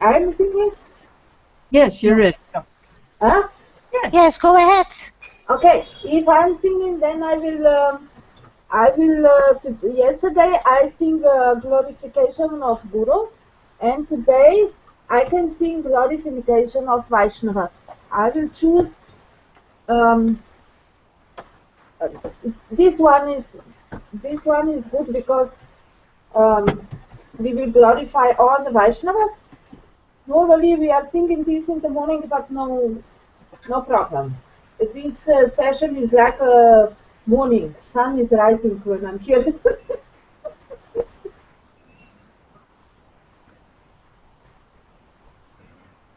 I'm singing? Yes, you're ready. Huh? Yes, go ahead. Okay, if I'm singing, then I will. Yesterday I sing glorification of Guru, and today I can sing glorification of Vaishnavas. I will choose. Um, this one is good because we will glorify all the Vaishnavas. Normally we are singing this in the morning, but no problem. This session is like a morning. Sun is rising when I'm here.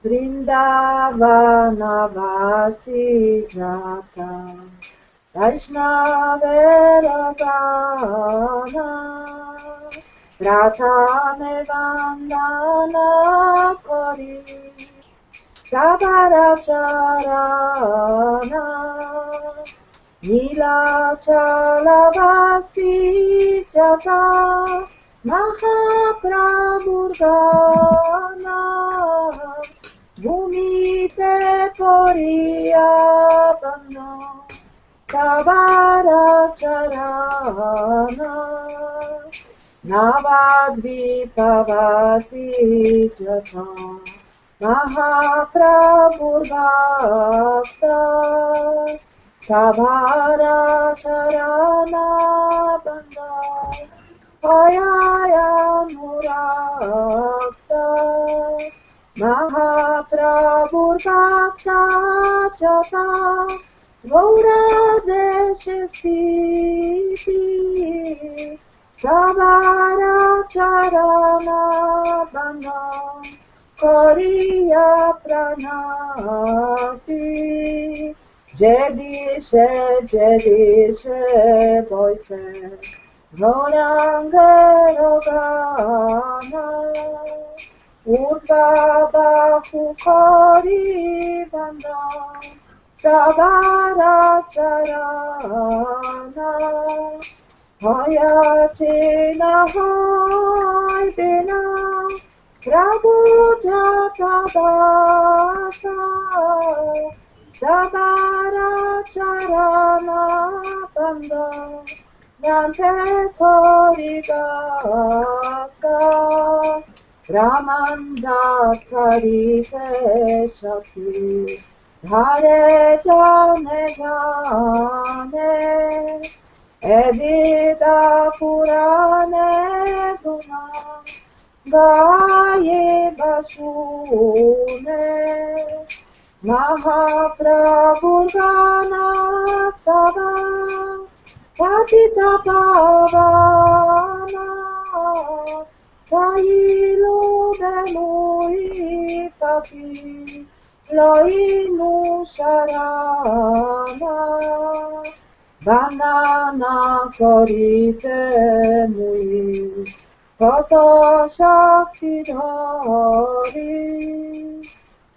Vrindavanavasi Jata Vaishnavera Rathane Vandana Kori Sabaracharana Nilachalavasi Jata Mahaprabhurgana Bhumite Poriyapana Sabaracharana Navadvipavasi Jata Mahaprabhurvakta Sabaracharana Banda Ayaya Murakta Mahaprabhurvakta Jata Gaura Deshasiti Sabaracharana Banda Koriya Pranati Jedishe Boise Gauranga Rogana Urva Bahu Kori Banda Sabaracharana Hayachena Hay Bina Prabhu Jata Dasa Sabaracharana Banda Nante Koridasa Ramanda Karite Shakti Hare Jane Jane Evita Purane Guna Gaye Basune Mahaprabhurgana Sava Patita Pavana Kailo Demui Papi Loinu Sharana Bandana Korite Mui Koto Shakti Dhari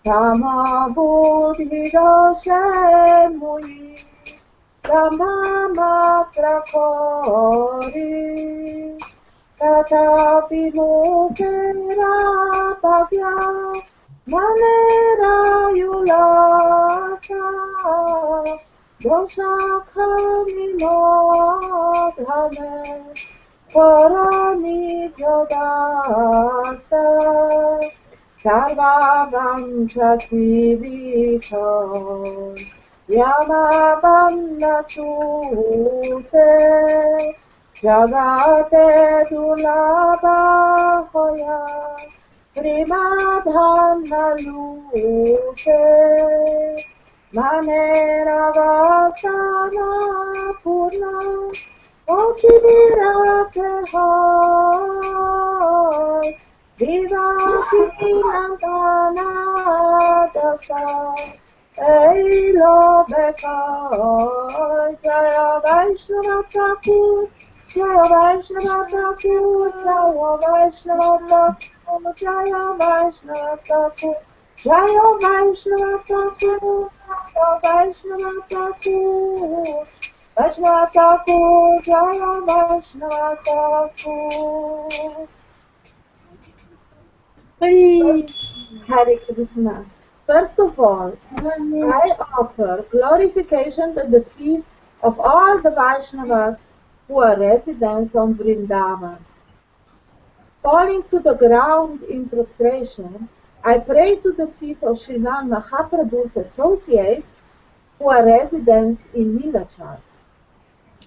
Tama Buddhi Doshe Mui Brahma Matra Kori Tatapi Mukera Bhagya Manera Yulasa Dosha Kami Modhame Korami Jodasa Sarva Vancha Sivito Yama Banda Chute Jagate Dulaba Hoya Primadhana Luke Manera Vasana Purna Ochirate Hoy Vivaki Nandana Dasa Eilo Bekar Jaya Vaishnava Thakur Jaya Vaishnava Thakur Jaya Vaishnava Thakur Jaya Vaishnava Thakur Jaya Vaishnava Thakur Jaya Vaishnava Thakur Vaishnava Thakur Jaya Vaishnava Thakur Hey. Hare Krishna. First of all, I offer glorification at the feet of all the Vaishnavas who are residents on Vrindavan. Falling to the ground in prostration, I pray to the feet of Sriman Mahaprabhu's associates who are residents in Nilachal.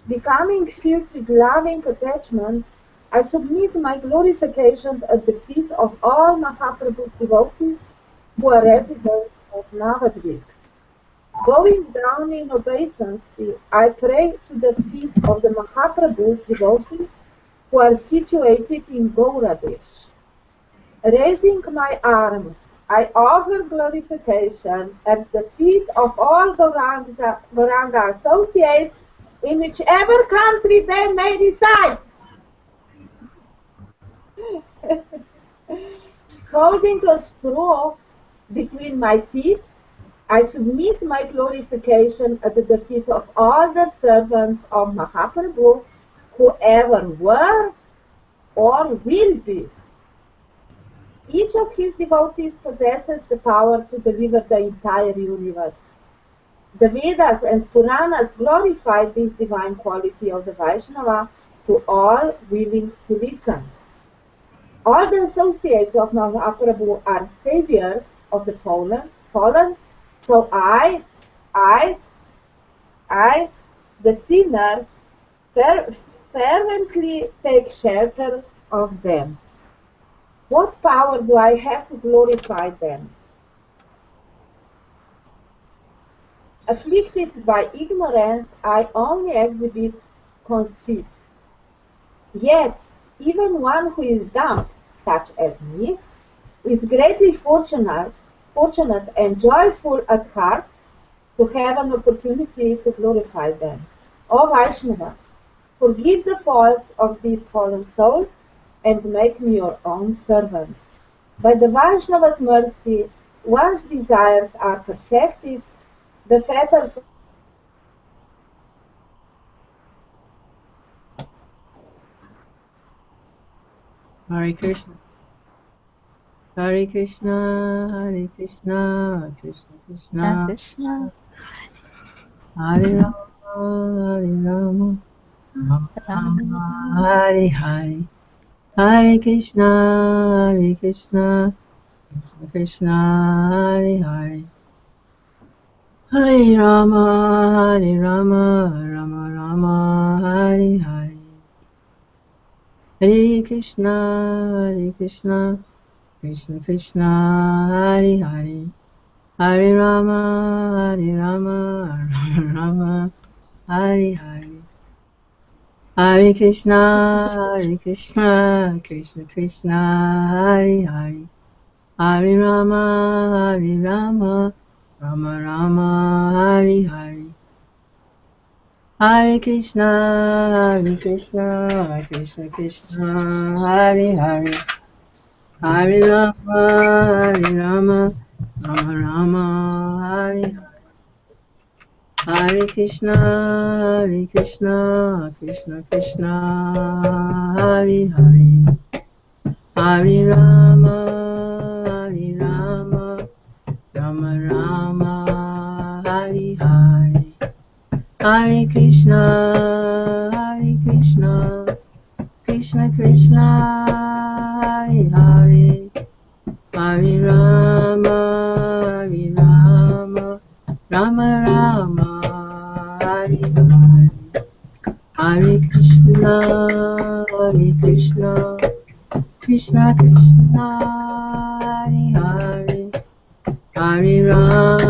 Becoming filled with loving attachment, I submit my glorification at the feet of all Mahaprabhu's devotees who are residents of Navadvip. Bowing down in obeisancy, I pray to the feet of the Mahaprabhu's devotees who are situated in Gauradesh. Raising my arms, I offer glorification at the feet of all Gauranga associates in whichever country they may reside. Holding a straw between my teeth, I submit my glorification at the feet of all the servants of Mahaprabhu who ever were or will be. Each of his devotees possesses the power to deliver the entire universe. The Vedas and Puranas glorify this divine quality of the Vaishnava to all willing to listen. All the associates of Mahaprabhu are saviors of the fallen, so I, the sinner, fervently take shelter of them. What power do I have to glorify them? Afflicted by ignorance, I only exhibit conceit. Yet, even one who is dumb, such as me, is greatly fortunate and joyful at heart to have an opportunity to glorify them. O Vaishnavas, forgive the faults of this fallen soul and make me your own servant. By the Vaishnava's mercy, once desires are perfected, the fetters Hare Krishna. Hare Krishna, Hare Krishna, Krishna Krishna, Krishna, Hare Rama, Hare Rama, Rama Rama, Hare Hare. Hare Krishna, Hare Krishna, Krishna Krishna, Hare Hare. Hare Rama, Hare Rama, Rama Rama, Hare Hare. Hare Krishna, Hare Krishna, Krishna Krishna, Hare Hare. Hare Rama, Hare Rama, Rama Rama, Hare Hare. Hare Krishna, Hare Krishna, Krishna Krishna, Hare Hare. Hare Rama, Hare Rama, Rama Rama, Hare Hare. Hare Krishna, Krishna Krishna, Hare Hare. Hare Rama, Hare Rama, Rama Rama, Hare Hare. Hare Krishna, Krishna Krishna, Hare Hare. Hare Rama, Rama Rama, Hare Hare. Hare Krishna, Krishna Krishna, Hare Hare. Hare Rama, Rama Rama, Hare Hare. Hare Krishna, Krishna Krishna, Hare Hare. Hare Rama,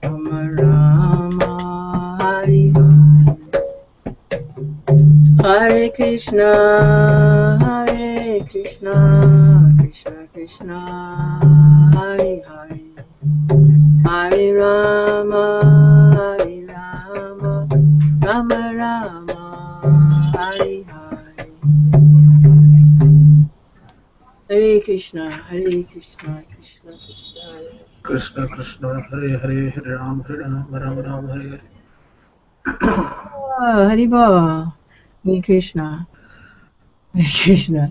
Rama Rama, Hare Hare. Hare Krishna, Krishna Krishna, Hare Hare. Hare Rama, Rama Rama, Hare Hare. Hare Krishna, Krishna Krishna, Krishna Krishna, Hare Hare, Hare Ram, Ram Ram, Hare Hare. Oh, Hare Krishna, Hare Krishna.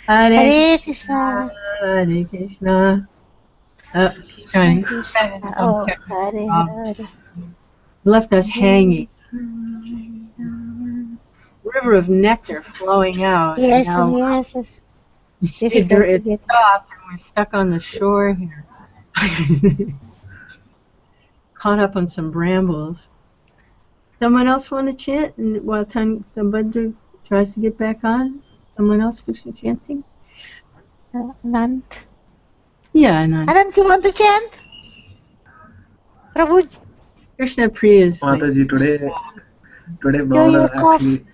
Hare Hare Krishna. Hare Krishna. Oh, she's trying. Krishna. Oh, Hare Hare. Left us hanging. Yes, River of nectar flowing out. And now yes. it's Difficult to get. stopped and we're stuck on the shore here. Caught up on some brambles. Someone else want to chant? And while Badru tries to get back on, someone else do some chanting? Anant. Yeah, Anand. Anant, you want to chant? Prabhu, Krishna Priya is like, Mataji, today your Bhavana cough. actually.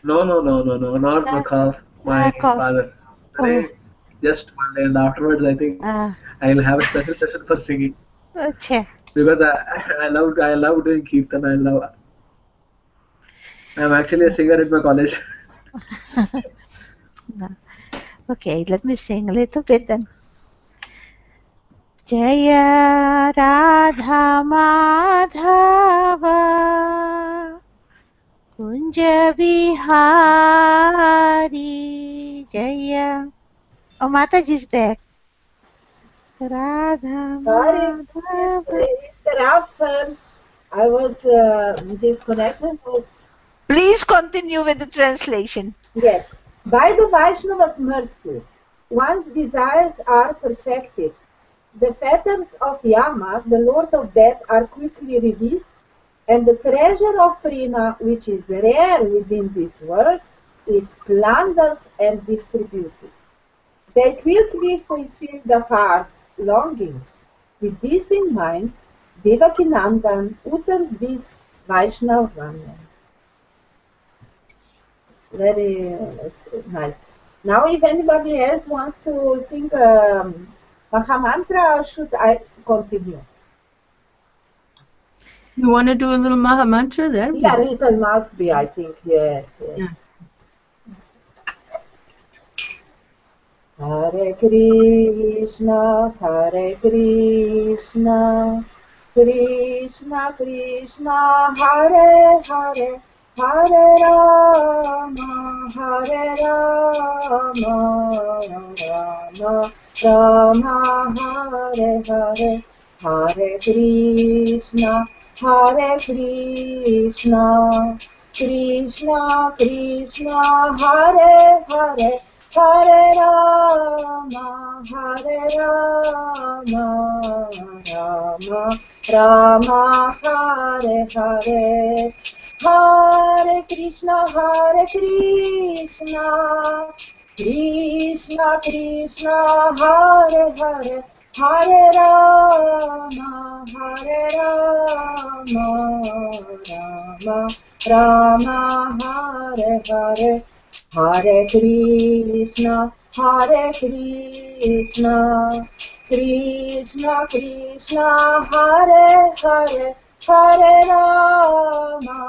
No, not my cough. My cough. father. Today, just one day, and afterwards, I think I will have a special session for singing. Acha. Because I love doing Kirtan. I'm actually a singer at my college. No. Okay, let me sing a little bit then. Jaya Radha Madhava Kunja Bihari Jaya. Oh, Mataji's back. Radha Sorry, Madhava. interrupt, sir. I was, this connection was... Please continue with the translation. Yes. By the Vaishnava's mercy, one's desires are perfected. The fetters of Yama, the Lord of Death, are quickly released, and the treasure of Prema, which is rare within this world, is plundered and distributed. They quickly fulfill the heart's longings. With this in mind, Devakinandan utters this Vaishnava Vanya. Very nice. Now, if anybody else wants to sing Mahamantra, should I continue? you want to do a little Maha Mantra there? Yeah, little must be, I think. Yes. Yeah. Hare Krishna, Krishna Krishna, Hare Hare, Hare Rama, Rama Hare Hare, Hare Krishna, Krishna Krishna, Hare Hare, Hare Rama, Rama Hare Hare, Hare Krishna, Krishna Krishna, Hare Hare, Hare Rama, Rama Hare Hare, Hare Krishna, Krishna Krishna, Hare Hare, Hare Rama,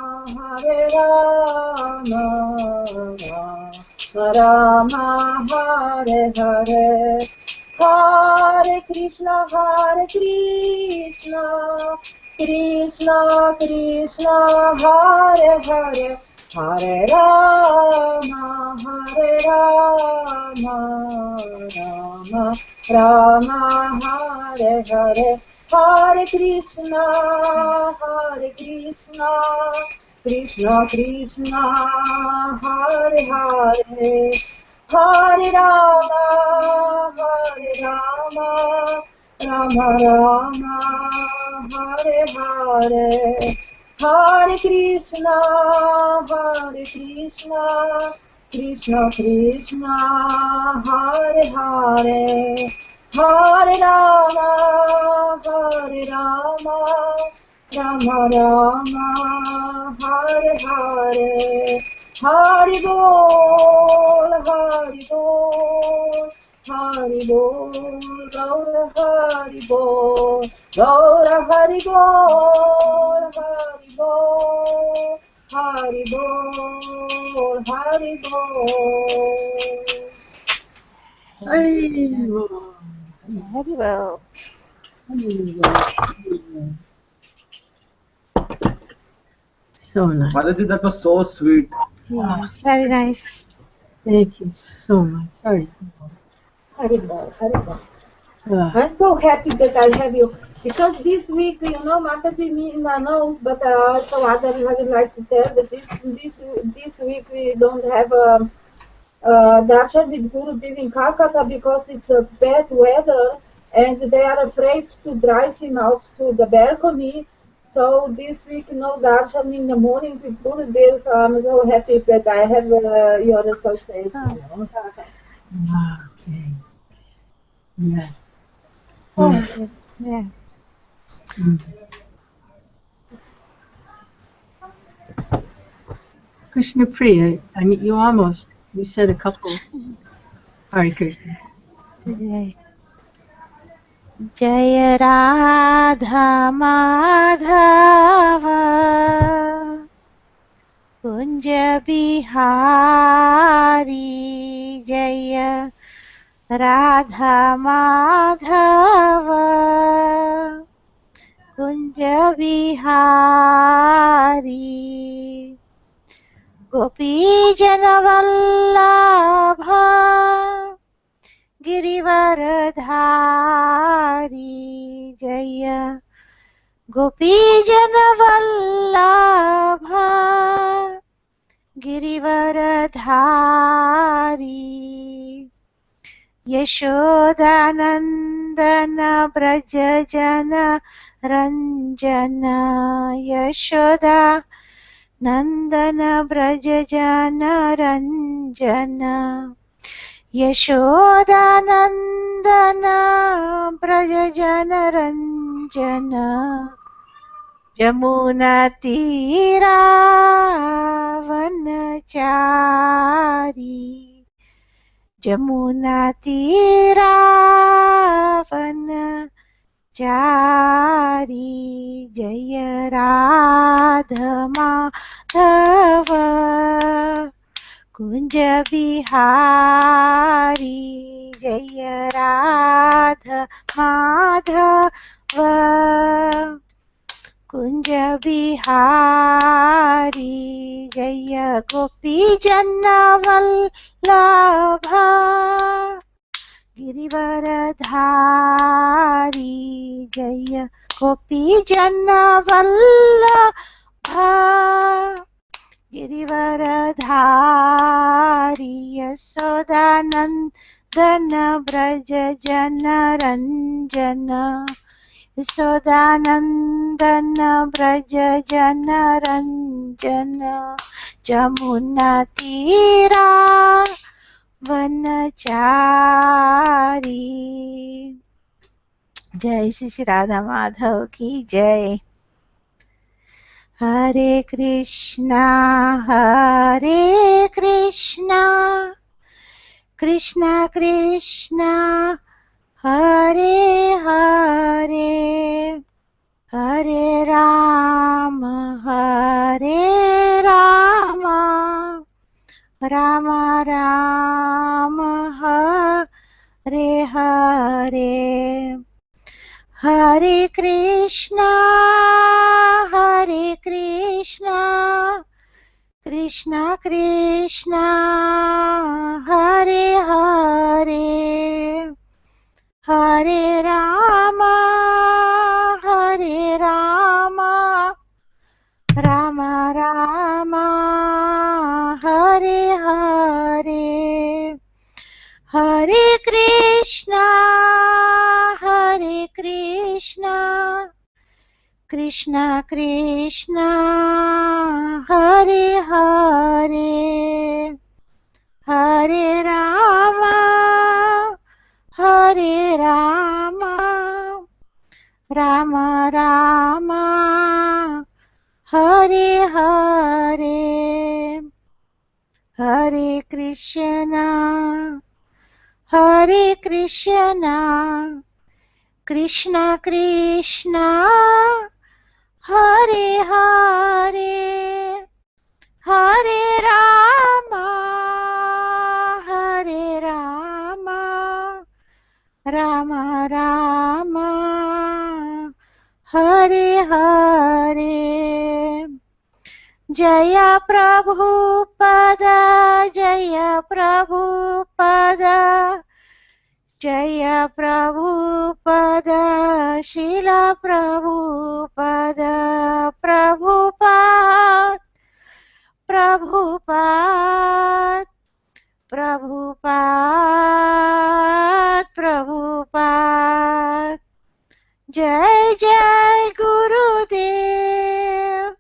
Rama Hare Hare, Hare Krishna, Krishna Krishna, Hare Hare, Hare Rama, Rama Hare Hare, Hare Krishna, Krishna Krishna, Hare Hare, Hare Rama, Rama Rama, Hare Hare, Hare Krishna, Krishna Krishna, Hare Hare, Hare Rama, Rama Rama, Hare Hare, Hari Bol, Hari Bol, Gaura Hari Bol, Gaura Hari Bol, Hari Bol, Hari Bol. Very well. So nice. Mataji, that was so sweet. Yes, very nice. Thank you so much. Sorry. Haribol, Haribol. Ah, I'm so happy that I have you because this week, Mataji knows, but also others I would like to tell that this week we don't have darshan with Guru Dev in Calcutta because it's a bad weather and they are afraid to drive him out to the balcony. So this week, no darshan in the morning with Guru Dev. So I'm so happy that I have your association. okay. Yes. Oh, yeah. Mm. Krishna Priya, I mean, you said a couple. Hare Krishna. Jaya Radha Madhava Kunja Bihari Jaya Radha Madhava Kunja Bihari Gopi Janavallabha Girivaradhari Jaya Gopi Janavallabha Girivaradhari Yashodanandana Brajajana Ranjana Yashoda Nandana Brajajana Ranjana Yashodanandana Brajajana Ranjana Jamuna Tira Vanachari Jamuna Tira Vanachari Jaya Radha Madhava Kunja Bihari Jaya Radha Madhava Kunja Bihari Jaya Gopi Jannavallabha Girivaradhari Jaya Gopi Jannavallabha Girivaradhari Yasodanandana Braja Jana Ranjana Yasodanandana Braja Jana Ranjana Jamuna Tira Vanachari Jai Sri Radha Madhav ki Jai. Hare Krishna, Krishna Krishna, Hare Hare, Hare Rama, Rama Rama, Hare Hare. Hare Krishna, Krishna Krishna, Hare Hare, Hare Rama, Rama Rama, Hare Hare. Hare Krishna, Krishna Krishna, Hare Hare, Hare Rama, Rama Rama, Hare Hare. Hare Krishna, Krishna Krishna, Hare Hare, Hare Rama, Rama Rama, Hare Hare. Jaya Prabhupada, Jaya Prabhupada, Jaya Prabhupada, Srila Prabhupada, Prabhupada, Prabhupada, Prabhupada, Prabhupada. Jai Jai Gurudev,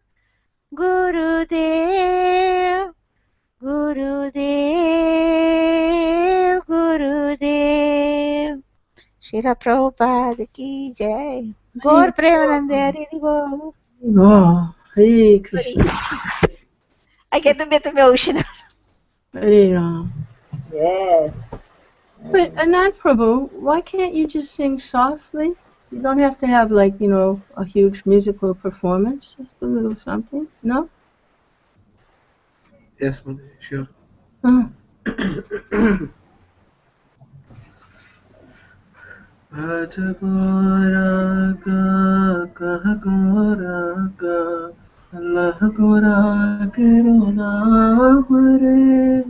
Gurudev, Gurudev, Gurudev. Srila Prabhupada ki jai. Gaur Premanande Hari Bol. Oh, Hare Krishna. I get a bit emotional. Hare Ram. Yes. But Anand Prabhu, why can't you just sing softly? You don't have to have like, you know, a huge musical performance. Just a little something. No? Yes, Mother, sure. Bhaj Goraga, Kah Goraga, Allah Gora Kirtanam Re,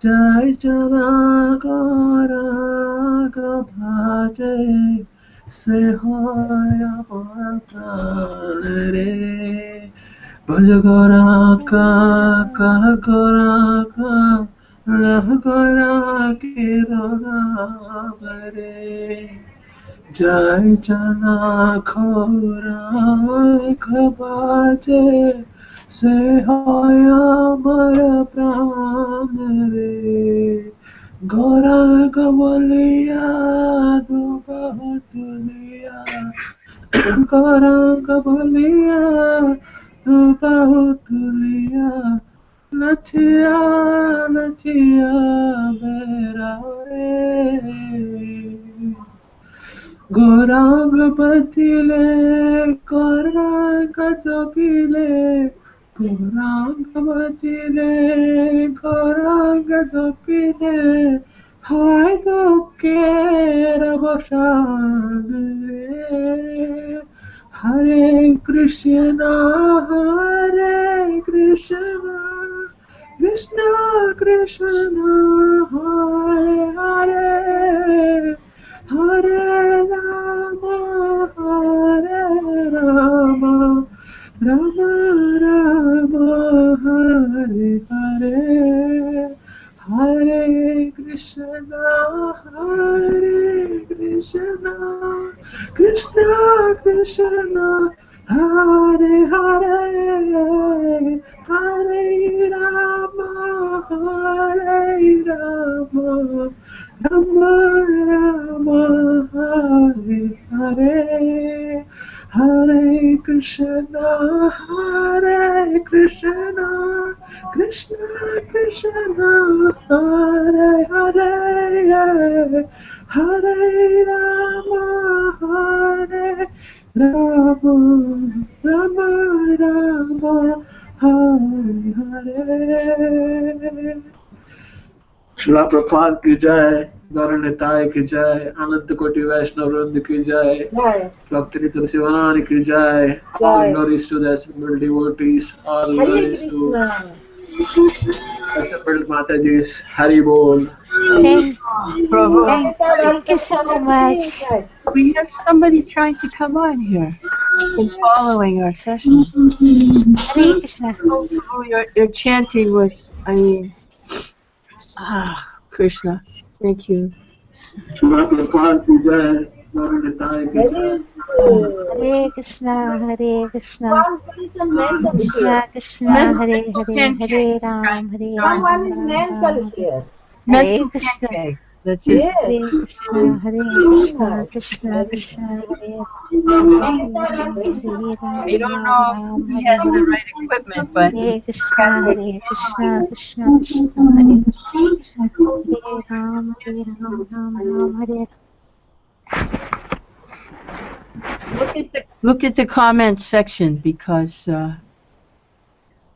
Jai Jana Goraga Bhaje, Se Hoya Pran Re, Bhaj Goraga, Kah Goraga, Allah Gora Kirtanam Re. Jai Jana Khora Khabaje Se Hoya Mara Pran Re Gora Gavaliya Dubahutuliya Gora Gavaliya Dubahutuliya Nachiya Nachiya Vera Re Gorang batile, gorang jopile, gorang batile, gorang jopile, hai dukke rabashane. Hare Krishna, Hare Krishna, Krishna Krishna, Hare Hare. Hare Rama, Hare Rama, Rama Rama, Hare Hare, Hare Krishna, Hare Krishna, Krishna Krishna, Hare Hare, Hare Rama, Hare Rama, Rama Rama, Hare Hare, Hare Krishna, Hare Krishna, Krishna Krishna, Hare Hare, Hare Rama, Hare Rama, Rama Rama, Hare Hare. Shila Prabhupada ki jai, Gaura Nitai ki jai, Ananta Koti Vaishnava Vrinda ki jai, Jai. Bhakti Sravanam ki jai, all glories to the assembled devotees, all Hare glories to Krishna. assembled Matajis, Hari Bol. Thank Prabhu, you so much. we have somebody trying to come on here and following our session. Hare Krishna. Prabhu, your chanting was, I mean, Krishna. Thank you. Shila Prabhupada ki jai, Gaura Nitai ki That jai. is Hare Krishna, Hare Krishna. one person mental Krishna here. Krishna, Hare Hare, Hare Ram, Hare Ram. Someone is mental here. Mental Krishna. pancake. That's it. Yes. Hare Krishna, Hare Krishna, Krishna Krishna, Hare Hare, I don't know if he has the right equipment, but Hare Krishna, Hare Krishna, Krishna Krishna, Hare Hare Ram, Ram Ram, Hare. look at the comment section because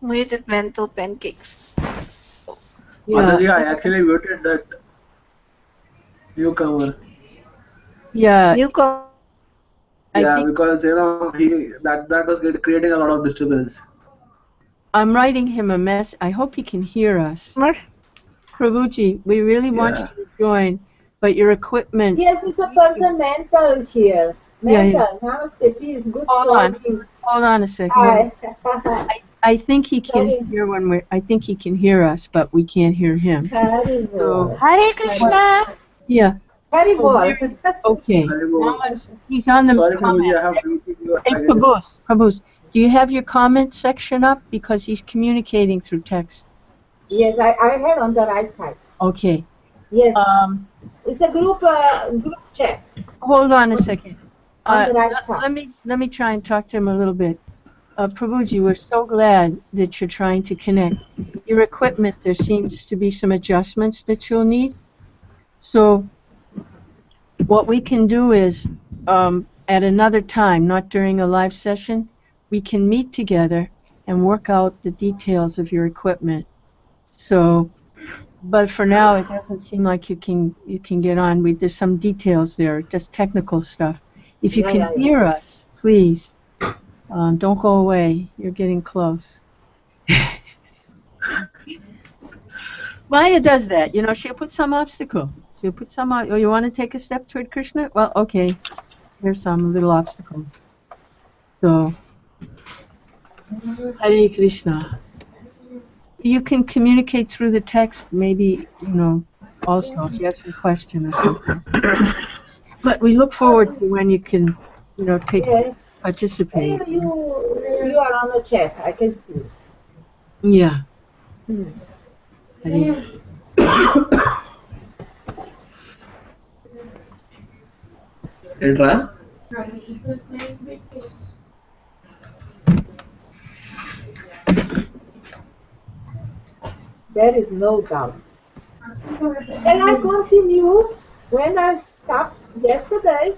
Muted mental pancakes. Mataji, I yeah, actually muted that newcomer. yeah. Newcomer. I Yeah, think because that was creating a lot of disturbance. I'm writing him a mess. I hope he can hear us. Prabhuji, we really want Yeah. you to join, but your equipment. Yes, it's a person mental here. Yeah, Mental. Namaste, peace. Good Hold on. morning. Hold on a second. Hi. I think he can Sorry. hear I think he can hear us, but we can't hear him. Haribol. Hare Krishna. Yeah. Haribol. Okay. Haribol. He's on the Sorry, comment. Prabhuji, I have muted your Hey, packages. Prabhus, do you have your comment section up? Because he's communicating through text. Yes, I have on the right side. Okay. Yes. It's a group chat Hold on a second. on the right side. Let me try and talk to him a little bit. Prabhuji, we're so glad that you're trying to connect. Your equipment, there seems to be some adjustments that you'll need. So what we can do is, at another time, not during a live session, we can meet together and work out the details of your equipment. So, but for now, it doesn't seem like you can get on. There's some details there, just technical stuff. If you can hear us, please, don't go away. You're getting close. Maya does that. You know, she'll put some obstacle. She'll put some, oh, you want to take a step toward Krishna? Well, okay. Here's some little obstacle. So, Hare Krishna. You can communicate through the text, maybe, you know, also if you have some question or something. But we look forward to when you can, you know, participate. You are on the chat. I can see it. Yeah. Edra? There is no doubt. Shall I continue when I stopped yesterday?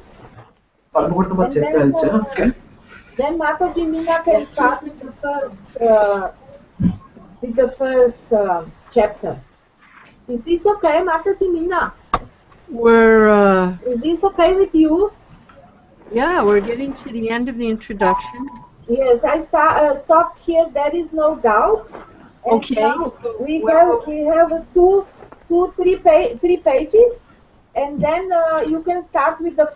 And then Mataji Meena can start with the first chapter. Is this okay, Mataji Meena? Is this okay with you? Yeah, we're getting to the end of the introduction. Yes, I stopped here. There is no doubt. And Okay. now we have three pages, and then you can start with the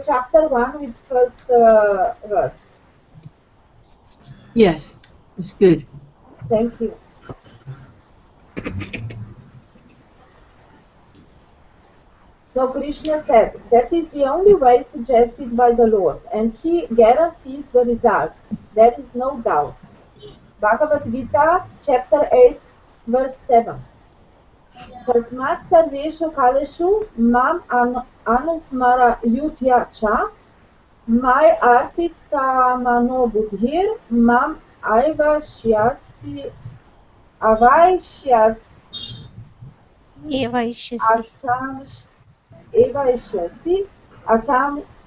chapter 1 with first verse. Yes, it's good. Thank you. So Krishna said, that is the only way suggested by the Lord, and he guarantees the result. There is no doubt. Bhagavad Gita, chapter 8, verse 7. Tasmat sarveshu kaleshu mam anusmara yudhya cha mai arpita mano buddhir mam avaishyasi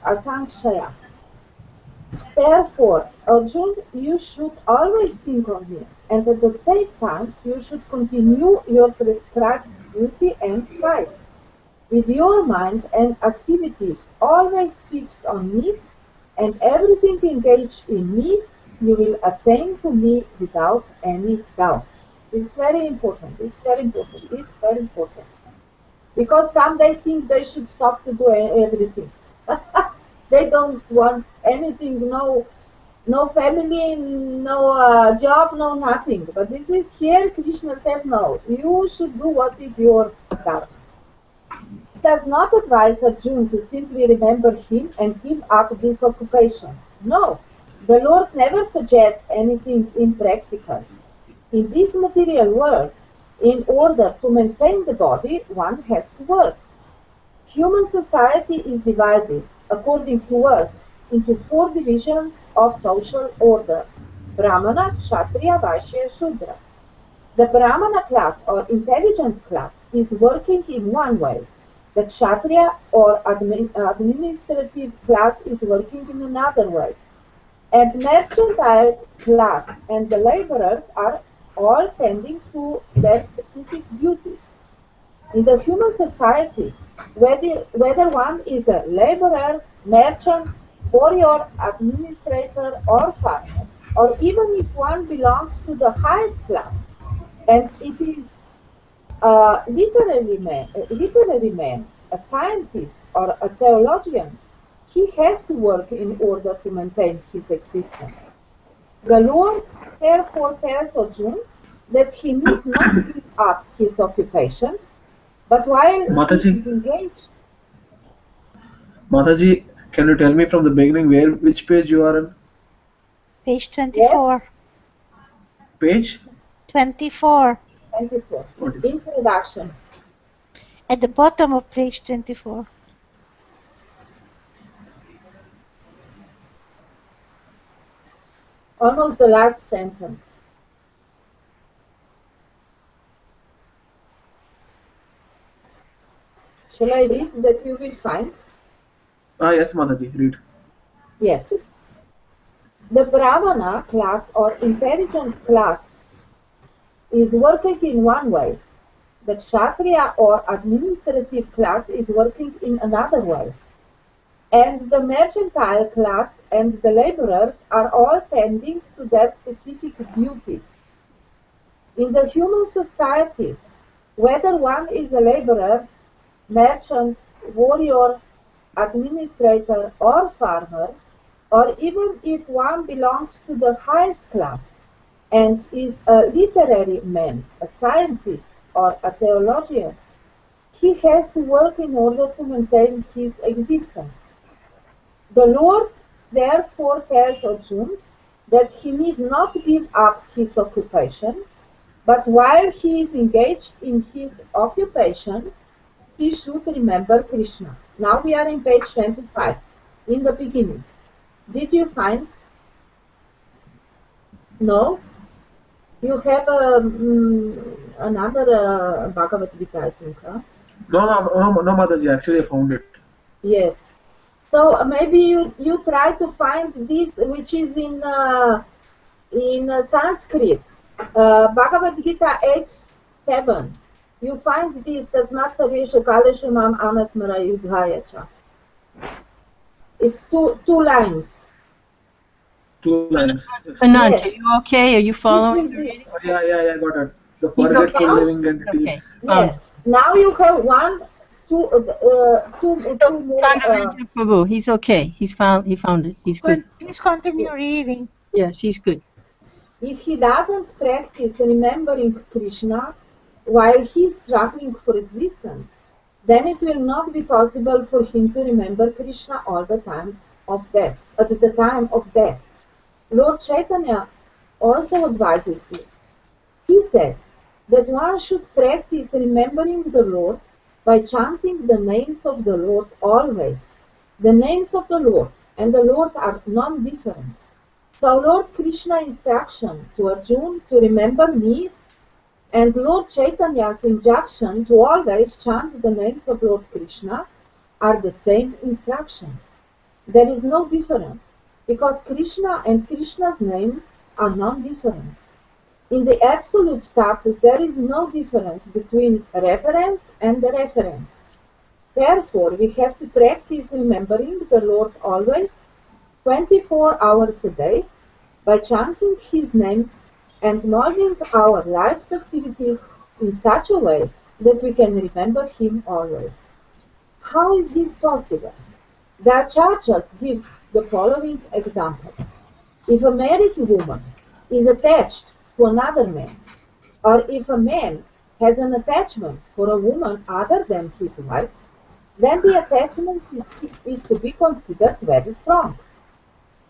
asamshaya. Therefore, Arjun, you should always think on me, and at the same time, you should continue your prescribed duty and fight. With your mind and activities always fixed on me, and everything engaged in me, you will attain to me without any doubt. This is very important. This is very important. This is very important. Because some they think they should stop to do everything. They don't want anything, no family, no job, no nothing. But this is here, Krishna said, no, you should do what is your dharma. He does not advise Arjuna to simply remember him and give up this occupation. No, the Lord never suggests anything impractical. In this material world, in order to maintain the body, one has to work. Human society is divided, according to earth, into 4 divisions of social order: Brahmana, Kshatriya, Vaishya, Shudra. The Brahmana class or intelligent class is working in one way. The Kshatriya or administrative class is working in another way. And mercantile class and the laborers are all tending to their specific duties. In the human society, whether one is a laborer, merchant, warrior, administrator, or farmer, or even if one belongs to the highest class, and it is A literary man, a scientist, or a theologian, he has to work in order to maintain his existence. The Lord therefore tells Arjuna that he need not give up his occupation, but while he Mataji, is engaged. Mataji, can you tell me from the beginning which page you are in? Page 24. Page? 24. 24. What is Introduction. At the bottom of page 24. Almost the last sentence. Shall I read that you will find? Yes, Mataji, read. Yes. The Brahmana class or intelligent class is working in one way. The Kshatriya or administrative class is working in another way. And the mercantile class and the laborers are all tending to their specific duties. In the human society, whether one is a laborer, merchant, warrior, administrator, or farmer, or even if one belongs to the highest class and is a literary man, a scientist, or a theologian, he has to work in order to maintain his existence. The Lord therefore tells Arjuna that he need not give up his occupation, but while he is engaged in his occupation, he should remember Krishna. Now we are in page 25, in the beginning. Did you find? No? You have another Bhagavad Gita, I think, huh? No, Mataji, actually I found it. Yes. So maybe you try to find this, which is in Sanskrit. Bhagavad Gita 8:7. You find this, Tasmat Sarveshu Kaleshu Mam Anasmara Yudhayacha. It's two lines. 2 lines. Yes. Anant, Yes. are you okay? Are you following the This will be- reading? Yeah, got it. The You forgetful okay? living entities. Okay, found Yes. Now you have two it. more. Chandravendra Prabhu, he's okay. He found it. He's good. Please continue reading. Yes, he's good. If he doesn't practice remembering Krishna while he is struggling for existence, then it will not be possible for him to remember Krishna all the time of death, at the time of death. Lord Chaitanya also advises this. He says that one should practice remembering the Lord by chanting the names of the Lord always. The names of the Lord and the Lord are non-different. So Lord Krishna's instruction to Arjuna to remember me and Lord Chaitanya's injunction to always chant the names of Lord Krishna are the same instruction. There is no difference because Krishna and Krishna's name are non-different. In the absolute status, there is no difference between reference and the referent. Therefore, we have to practice remembering the Lord always, 24 hours a day, by chanting His names and molding our life's activities in such a way that we can remember Him always. How is this possible? The acharyas give the following example. If a married woman is attached to another man, or if a man has an attachment for a woman other than his wife, then the attachment is to be considered very strong.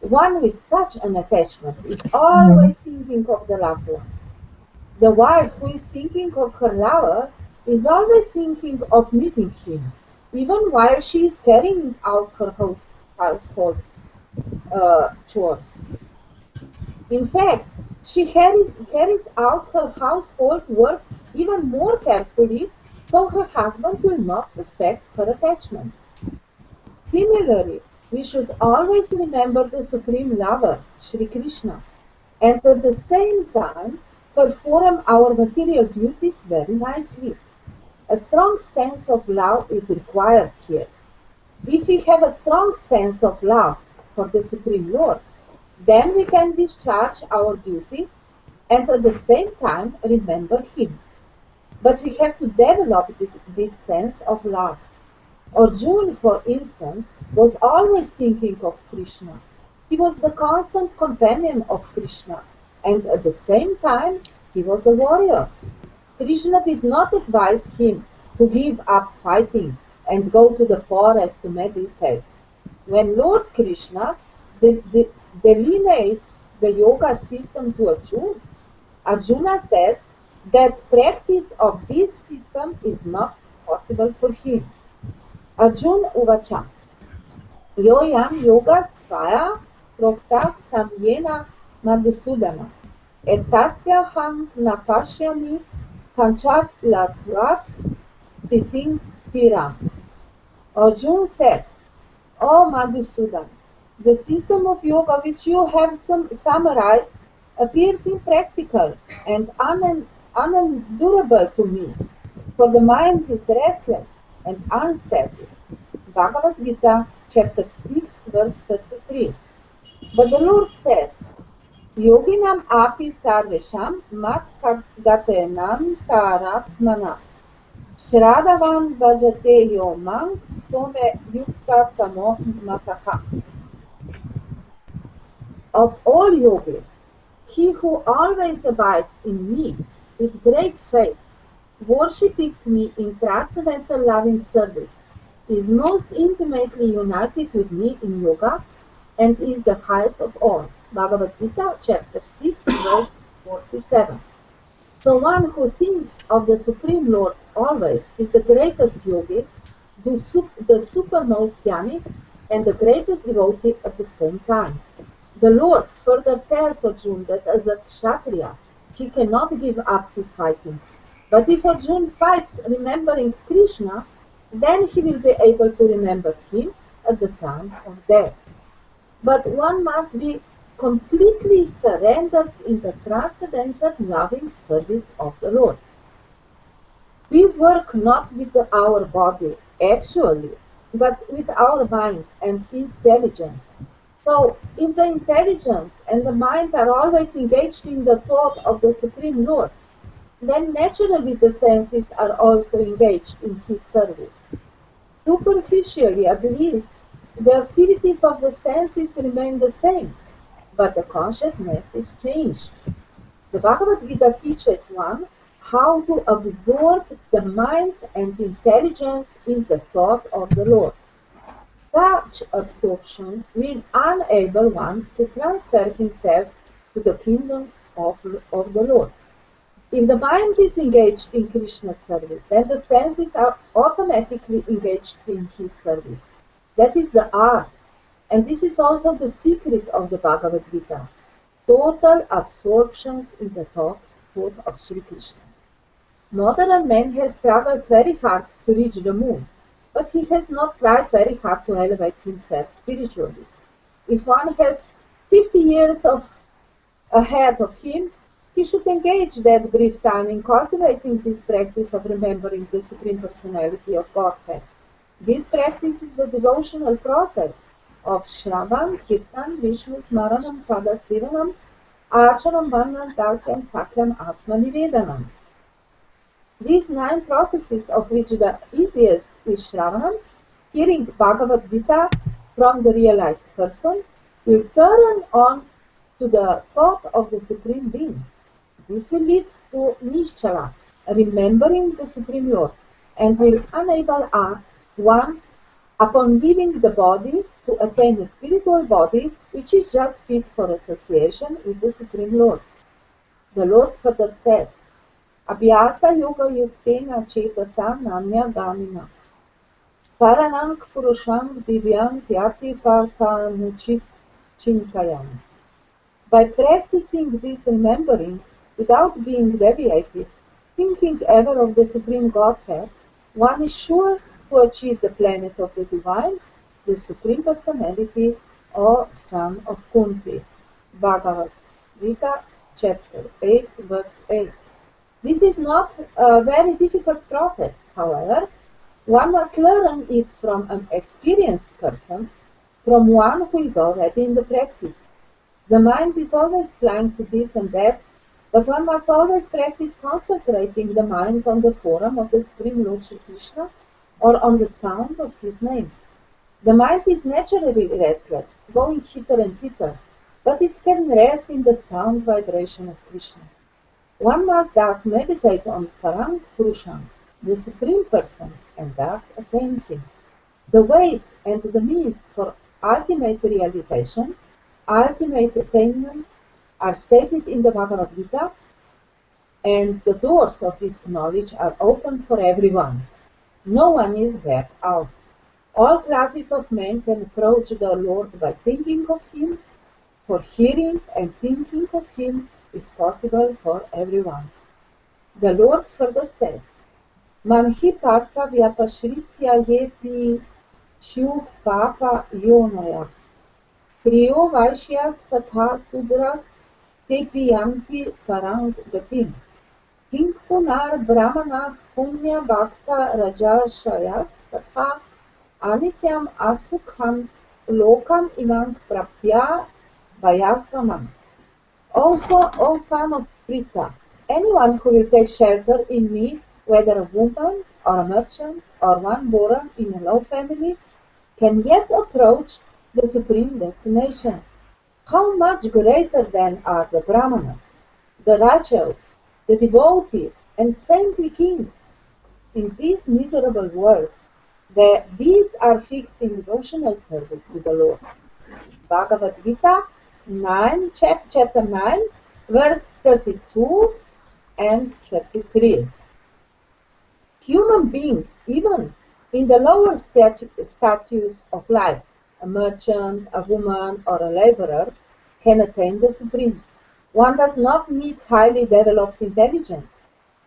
One with such an attachment is always thinking of the loved one. The wife who is thinking of her lover is always thinking of meeting him, even while she is carrying out her household chores. In fact, she carries out her household work even more carefully, so her husband will not suspect her attachment. Similarly, we should always remember the Supreme Lover, Sri Krishna, and at the same time perform our material duties very nicely. A strong sense of love is required here. If we have a strong sense of love for the Supreme Lord, then we can discharge our duty and at the same time remember Him. But we have to develop this sense of love. Arjuna, for instance, was always thinking of Krishna. He was the constant companion of Krishna, and at the same time, he was a warrior. Krishna did not advise him to give up fighting and go to the forest to meditate. When Lord Krishna delineates the yoga system to Arjuna, Arjuna says that practice of this system is not possible for him. Arjuna Uvacha Yoyam yogas tvaya proktak samyena madhusudana etasya ham napashyami kanchat latvat stiting spiram. Arjuna said, O Madhusudan, the system of yoga which you have summarized appears impractical and unendurable to me, for the mind is restless and unsteady. Bhagavad Gita, chapter 6, verse 33. But the Lord says, Yoginam api sarvesham mat gatenam taratmana Shradavan vajate yomam some yukta tamo mataha. Of all yogis, he who always abides in me with great faith, worshipping me in transcendental loving service, is most intimately united with me in yoga and is the highest of all. Bhagavad Gita, chapter 6, verse 47. So one who thinks of the Supreme Lord always is the greatest yogi, the supermost jnani, and the greatest devotee at the same time. The Lord further tells Arjuna that as a kshatriya, he cannot give up his fighting. But if Arjuna fights remembering Krishna, then he will be able to remember him at the time of death. But one must be completely surrendered in the transcendental loving service of the Lord. We work not with our body, actually, but with our mind and intelligence. So, if the intelligence and the mind are always engaged in the thought of the Supreme Lord, then naturally the senses are also engaged in His service. Superficially, at least, the activities of the senses remain the same, but the consciousness is changed. The Bhagavad Gita teaches one how to absorb the mind and intelligence in the thought of the Lord. Such absorption will enable one to transfer himself to the kingdom of the Lord. If the mind is engaged in Krishna's service, then the senses are automatically engaged in his service. That is the art. And this is also the secret of the Bhagavad Gita. Total absorptions in the thought of Sri Krishna. Modern man has traveled very hard to reach the moon, but he has not tried very hard to elevate himself spiritually. If one has 50 years ahead of him, he should engage that brief time in cultivating this practice of remembering the Supreme Personality of Godhead. This practice is the devotional process of Shravan, Kirtanam, Vishnu, Smaranam, Sravanam, Archanam, Vandhanam, Dasyam, Sakram, Atma Nivedanam. These 9 processes, of which the easiest is Sravanam, hearing Bhagavad Gita from the realized person, will turn on to the thought of the Supreme Being. This will lead to Nishchala, remembering the Supreme Lord, and will enable one, upon leaving the body, to attain a spiritual body which is just fit for association with the Supreme Lord. The Lord further says, Abhyasa yoga yuktena chetasa namya gamina paranang purushang divyang tyati partanuchit chinkayam. By practicing this remembering, without being deviated, thinking ever of the Supreme Godhead, one is sure to achieve the planet of the Divine, the Supreme Personality, or Son of Kunti. Bhagavad Gita, chapter 8, verse 8. This is not a very difficult process, however. One must learn it from an experienced person, from one who is already in the practice. The mind is always flying to this and that, But one must always practice concentrating the mind on the form of the Supreme Lord Sri Krishna or on the sound of his name. The mind is naturally restless, going hither and thither, but it can rest in the sound vibration of Krishna. One must thus meditate on Parang Purusham, the Supreme Person, and thus attain him. The ways and the means for ultimate realization, ultimate attainment, are stated in the Bhagavad Gita, and the doors of this knowledge are open for everyone. No one is left out. All classes of men can approach the Lord by thinking of Him, for hearing and thinking of Him is possible for everyone. The Lord further says, Manhi Partha Vyapashritya Yepi Shu Papa Yonaya Kriyo Vaishyas Tatha Sudras Tepi Yanti Parang Gatim King Punar Brahmana Punya Bhakta Rajashayas Tatha Anityam Asukham Lokam Imam Prapya Vayasramam. Also, O son of Pritha, anyone who will take shelter in me, whether a woman or a merchant or one born in a low family, can yet approach the supreme destination. How much greater then are the Brahmanas, the Rajas, the devotees, and saintly kings in this miserable world? These are fixed in devotional service to the Lord. Bhagavad Gita, chapter 9, verse 32 and 33. Human beings, even in the lower status of life, a merchant, a woman, or a laborer, can attain the Supreme. One does not need highly developed intelligence.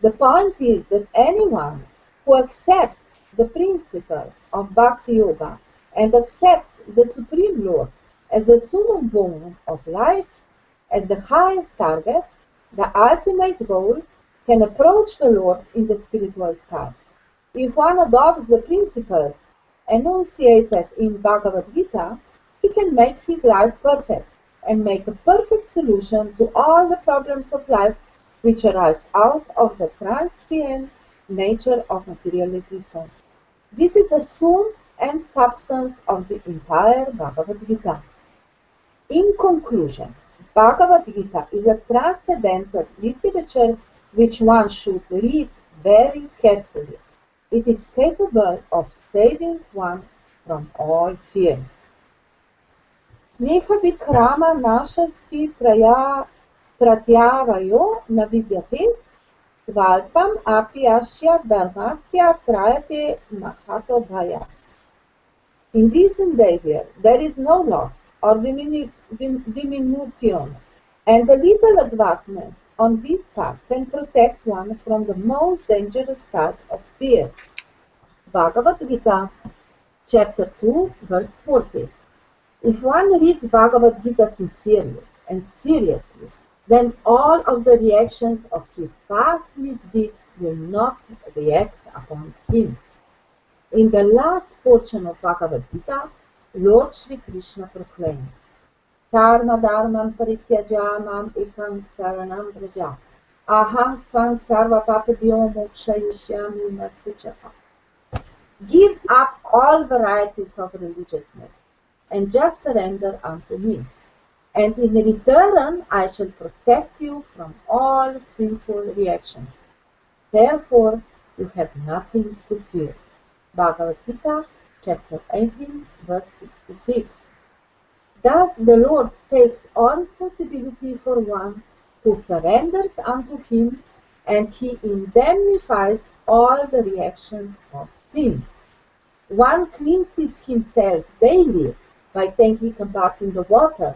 The point is that anyone who accepts the principle of Bhakti Yoga and accepts the Supreme Lord as the summum bonum of life, as the highest target, the ultimate goal, can approach the Lord in the spiritual sky. If one adopts the principles enunciated in Bhagavad Gita, he can make his life perfect and make a perfect solution to all the problems of life which arise out of the transient nature of material existence. This is the sum and substance of the entire Bhagavad Gita. In conclusion, Bhagavad Gita is a transcendental literature which one should read very carefully. It is capable of saving one from all fear. Neha vikrama nashaski pratyavayo navidyate svalpam api asya dharmasya trayate mahato bhaya. In this endeavor there is no loss or diminution, and a little advancement on this path can protect one from the most dangerous type of fear. Bhagavad Gita, chapter 2, verse 40. If one reads Bhagavad Gita sincerely and seriously, then all of the reactions of his past misdeeds will not react upon him. In the last portion of Bhagavad Gita, Lord Sri Krishna proclaims, Dharma dharmam parityaja mam ekam saranam vraja. Aham tvam sarva papadyo mokshayishyami marsuchaka. Give up all varieties of religiousness and just surrender unto me. And in return I shall protect you from all sinful reactions. Therefore you have nothing to fear. Bhagavad Gita, chapter 18, verse 66. Thus the Lord takes all responsibility for one who surrenders unto him, and he indemnifies all the reactions of sin. One cleanses himself daily by taking a bath in the water,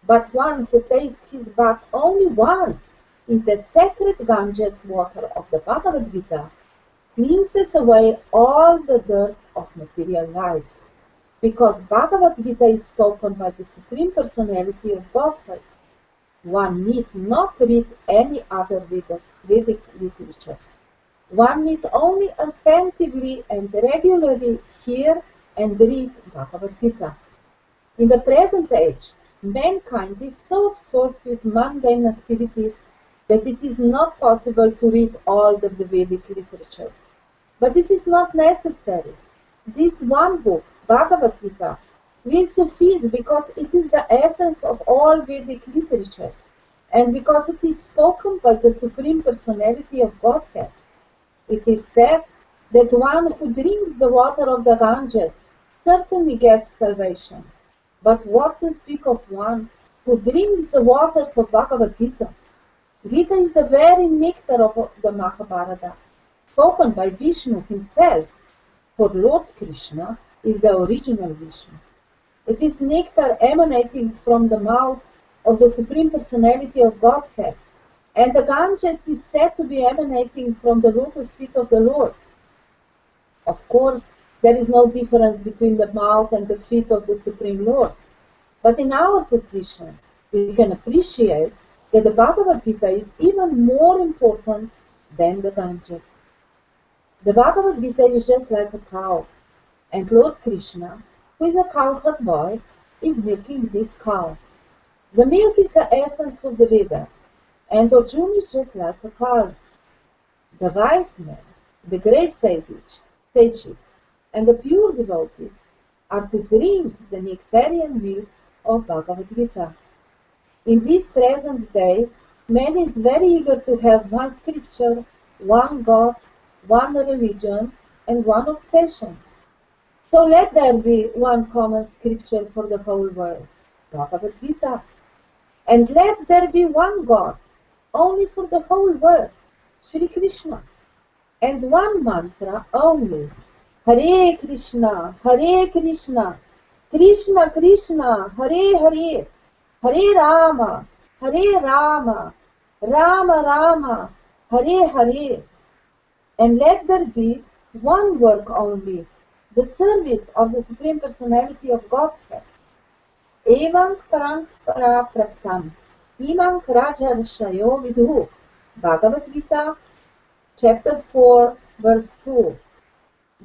but one who takes his bath only once in the sacred Ganges water of the Bhagavad Gita cleanses away all the dirt of material life. Because Bhagavad Gita is spoken by the Supreme Personality of Godhead, one need not read any other Vedic literature. One need only attentively and regularly hear and read Bhagavad Gita. In the present age, mankind is so absorbed with mundane activities that it is not possible to read all of the Vedic literatures. But this is not necessary. This one book, Bhagavad Gita, will suffice because it is the essence of all Vedic literatures and because it is spoken by the Supreme Personality of Godhead. It is said that one who drinks the water of the Ganges certainly gets salvation. But what to speak of one who drinks the waters of Bhagavad Gita? Gita is the very nectar of the Mahabharata, spoken by Vishnu himself, for Lord Krishna is the original Vishnu. It is nectar emanating from the mouth of the Supreme Personality of Godhead, and the Ganges is said to be emanating from the lotus feet of the Lord. Of course, there is no difference between the mouth and the feet of the Supreme Lord. But in our position, we can appreciate that the Bhagavad Gita is even more important than the Ganges. The Bhagavad Gita is just like a cow, and Lord Krishna, who is a cowherd boy, is milking this cow. The milk is the essence of the Vedas, and Arjuna is just like a cow. The wise men, the great sages, and the pure devotees are to drink the nectarian milk of Bhagavad Gita. In this present day, man is very eager to have one scripture, one God, one religion, and one occupation. So let there be one common scripture for the whole world, Bhagavad Gita. And let there be one God, only for the whole world, Shri Krishna. And one mantra only, Hare Krishna, Krishna Krishna, Hare Hare, Hare Rama, Rama Rama, Hare Hare. And let there be one work only, the service of the Supreme Personality of Godhead. Evam parampara praktam, imam rajarashayo vidhu. Bhagavad Gita, chapter 4, verse 2.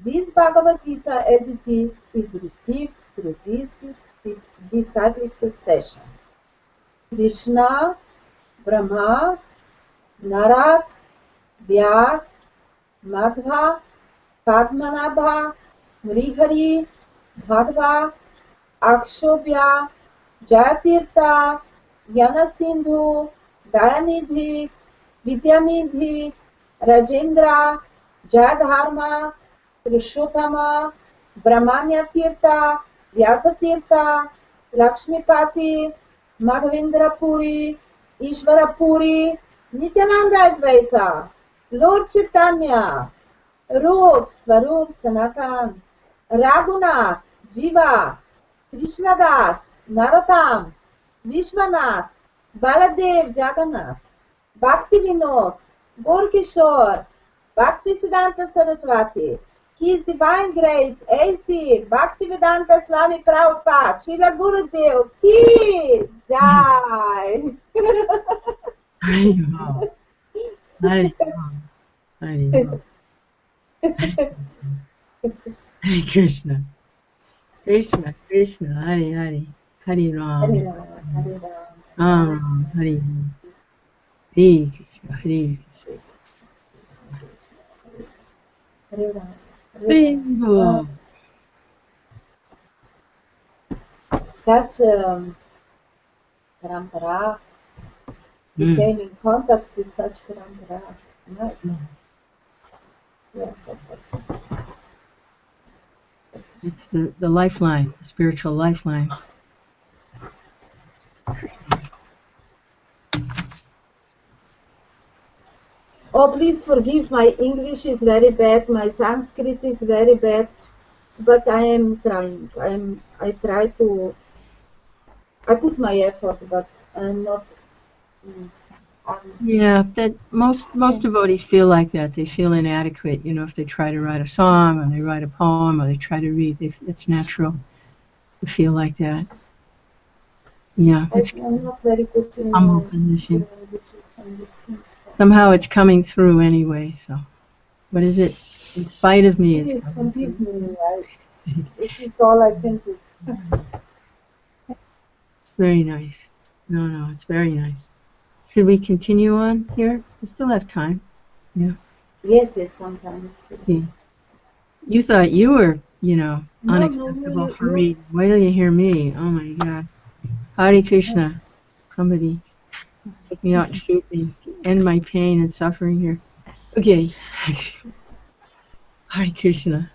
This Bhagavad Gita as it is received through this disciplic succession. Krishna, Brahma, Narad, Vyas, Madhva, Padmanabha, Mrihari, Bhadva, Akshobhya, Jayatirtha, Yanasindhu, Dayanidhi, Vidyanidhi, Rajendra, Jayadharma, Purushotama, Brahmanya Tirtha, Vyasa Tirtha, Lakshmipati, Madhavendra Puri, Ishvara Puri, Nityananda Advaita, Lord Chaitanya, Rup, Swarup, Sanatan, Raghunath, Jiva, Krishnadas, Narottam, Vishwanath, Baladev Jagannath, Bhakti Vinod, Gorkishore, Bhakti Siddhanta Saraswati, His Divine Grace, A.C. Bhaktivedanta Swami Prabhupada, Srila Gurudev, Ki Jai. Hare Ram, Hare Ram. Hare Krishna, Krishna Krishna, Hare Hare, Hare Ram, Hare Ram, Hare Ram, Ram, Hare Ram, Hare Krishna, Hare Hare Ram, Hare Ram. Such parampara, we came in contact with such parampara. Nice. Yes, unfortunately. It's the lifeline, the spiritual lifeline. Oh, please forgive, my English is very bad, my Sanskrit is very bad, but I am trying. I put my effort, but I'm not. Yeah, that most devotees feel like that. They feel inadequate, if they try to write a song or they write a poem or they try to read. It's natural to feel like that. Yeah, it's I'm not very good in humble position. languages and these things. Somehow it's coming through anyway. So, what is it? In spite of me, it's Please coming forgive through. me. This is all I can do. It's very nice. No, it's very nice. Should we continue on here? We still have time. Yeah. Yes, sometimes. Yeah. You thought you were, No, unacceptable for reading. Wait till you hear me. Oh my God. Hare Krishna. Somebody take me out and shoot me. End my pain and suffering here. Okay. Hare Krishna.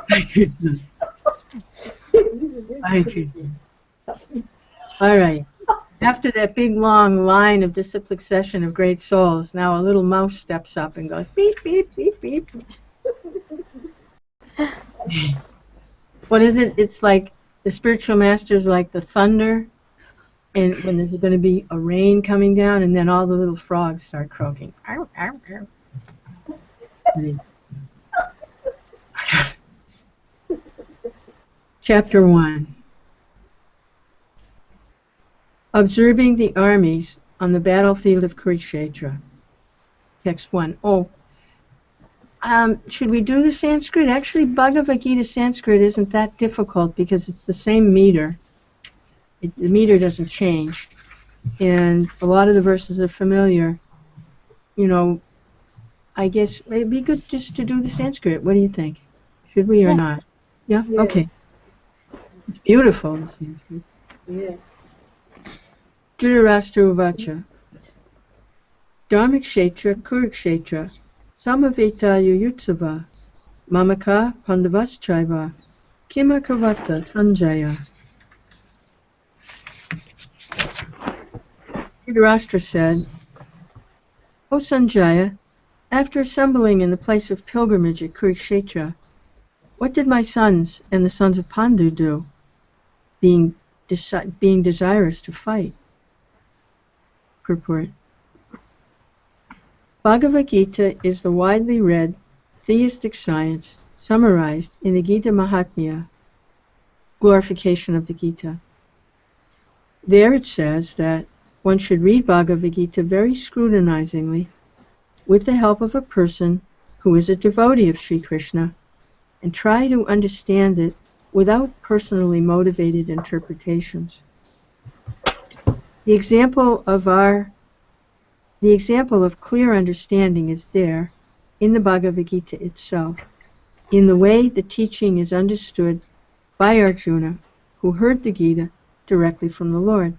Hare Krishna. Hare Krishna. All right. After that big long line of disciplic session of great souls, now a little mouse steps up and goes beep, beep, beep, beep. What is it? It's like the spiritual master's like the thunder, and when there's going to be a rain coming down, and then all the little frogs start croaking. Chapter 1. Observing the armies on the battlefield of Kurukshetra. Text 1. Should we do the Sanskrit? Actually, Bhagavad Gita Sanskrit isn't that difficult because it's the same meter. The meter doesn't change. And a lot of the verses are familiar. I guess it'd be good just to do the Sanskrit. What do you think? Should we or not? Yeah? Yes. Okay. It's beautiful, the Sanskrit. Yes. Dhritarashtra Uvacha. Dharmakshetra Kurukshetra Samaveta Yuyutsava Mamaka Pandavaschaiva Kimakavata Sanjaya. Dhritarashtra said, O Sanjaya, after assembling in the place of pilgrimage at Kurukshetra, what did my sons and the sons of Pandu do, being desirous to fight? Purport. Bhagavad Gita is the widely read theistic science summarized in the Gita Mahatmya, glorification of the Gita. There it says that one should read Bhagavad Gita very scrutinizingly with the help of a person who is a devotee of Sri Krishna and try to understand it without personally motivated interpretations. The example of clear understanding is there in the Bhagavad Gita itself, in the way the teaching is understood by Arjuna, who heard the Gita directly from the Lord.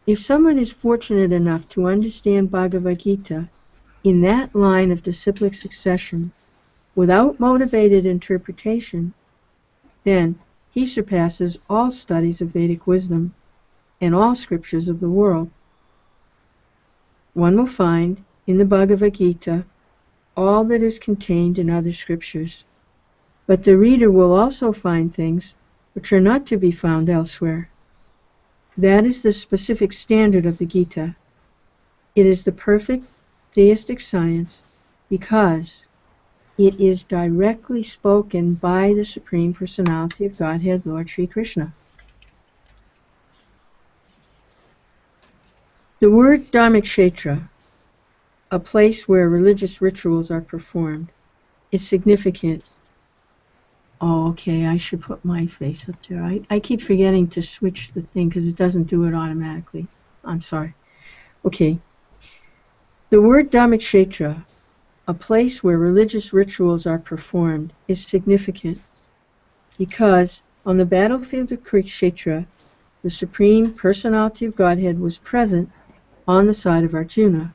If someone is fortunate enough to understand Bhagavad Gita in that line of disciplic succession, without motivated interpretation, then he surpasses all studies of Vedic wisdom and all scriptures of the world. One will find in the Bhagavad Gita all that is contained in other scriptures, but the reader will also find things which are not to be found elsewhere. That is the specific standard of the Gita. It is the perfect theistic science because it is directly spoken by the Supreme Personality of Godhead, Lord Sri Krishna. The word Dharmakshetra, a place where religious rituals are performed, is significant. Oh, okay, I should put my face up there. I keep forgetting to switch the thing because it doesn't do it automatically. I'm sorry. Okay. The word Dharmakshetra, a place where religious rituals are performed, is significant because on the battlefield of Kurukshetra, the Supreme Personality of Godhead was present on the side of Arjuna.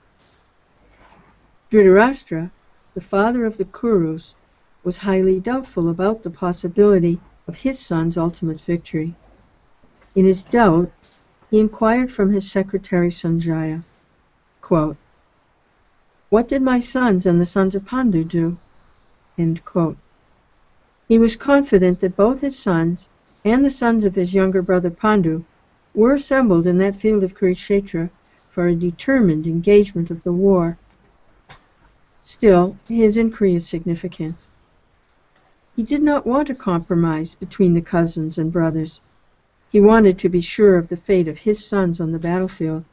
Dhritarashtra, the father of the Kurus, was highly doubtful about the possibility of his son's ultimate victory. In his doubt, he inquired from his secretary Sanjaya, quote, "What did my sons and the sons of Pandu do?" End quote. He was confident that both his sons and the sons of his younger brother Pandu were assembled in that field of Kurukshetra for a determined engagement of the war. Still, his inquiry is significant. He did not want a compromise between the cousins and brothers. He wanted to be sure of the fate of his sons on the battlefield.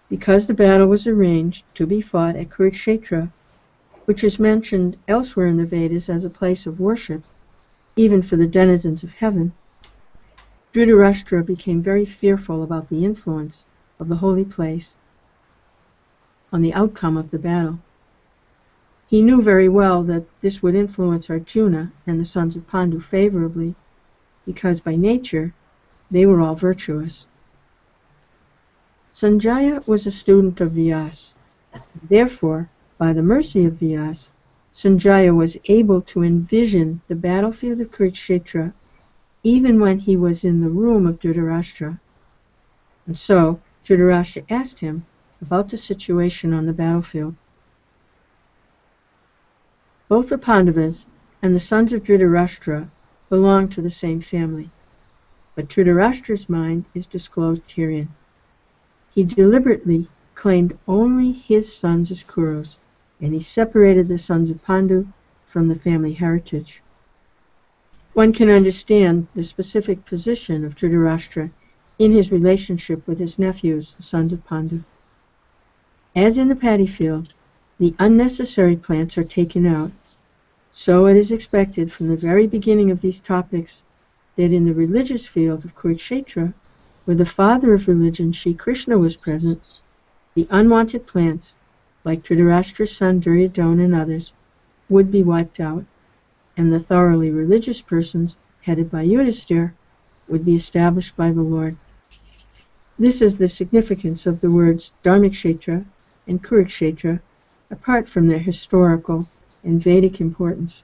Because the battle was arranged to be fought at Kurukshetra, which is mentioned elsewhere in the Vedas as a place of worship, even for the denizens of heaven, Dhritarashtra became very fearful about the influence of the holy place on the outcome of the battle. He knew very well that this would influence Arjuna and the sons of Pandu favorably, because by nature they were all virtuous. Sanjaya was a student of Vyas. Therefore, by the mercy of Vyas, Sanjaya was able to envision the battlefield of Kurukshetra even when he was in the room of Dhritarashtra. And so, Dhritarashtra asked him about the situation on the battlefield. Both the Pandavas and the sons of Dhritarashtra belong to the same family, but Dhritarashtra's mind is disclosed herein. He deliberately claimed only his sons as Kurus, and he separated the sons of Pandu from the family heritage. One can understand the specific position of Dhritarashtra in his relationship with his nephews, the sons of Pandu. As in the paddy field, the unnecessary plants are taken out, so it is expected from the very beginning of these topics that in the religious field of Kurukshetra, where the father of religion, Shri Krishna, was present, the unwanted plants, like Dhritarashtra's son Duryodhana and others, would be wiped out, and the thoroughly religious persons, headed by Yudhisthira, would be established by the Lord. This is the significance of the words Dharmakshetra and Kurukshetra, apart from their historical and Vedic importance.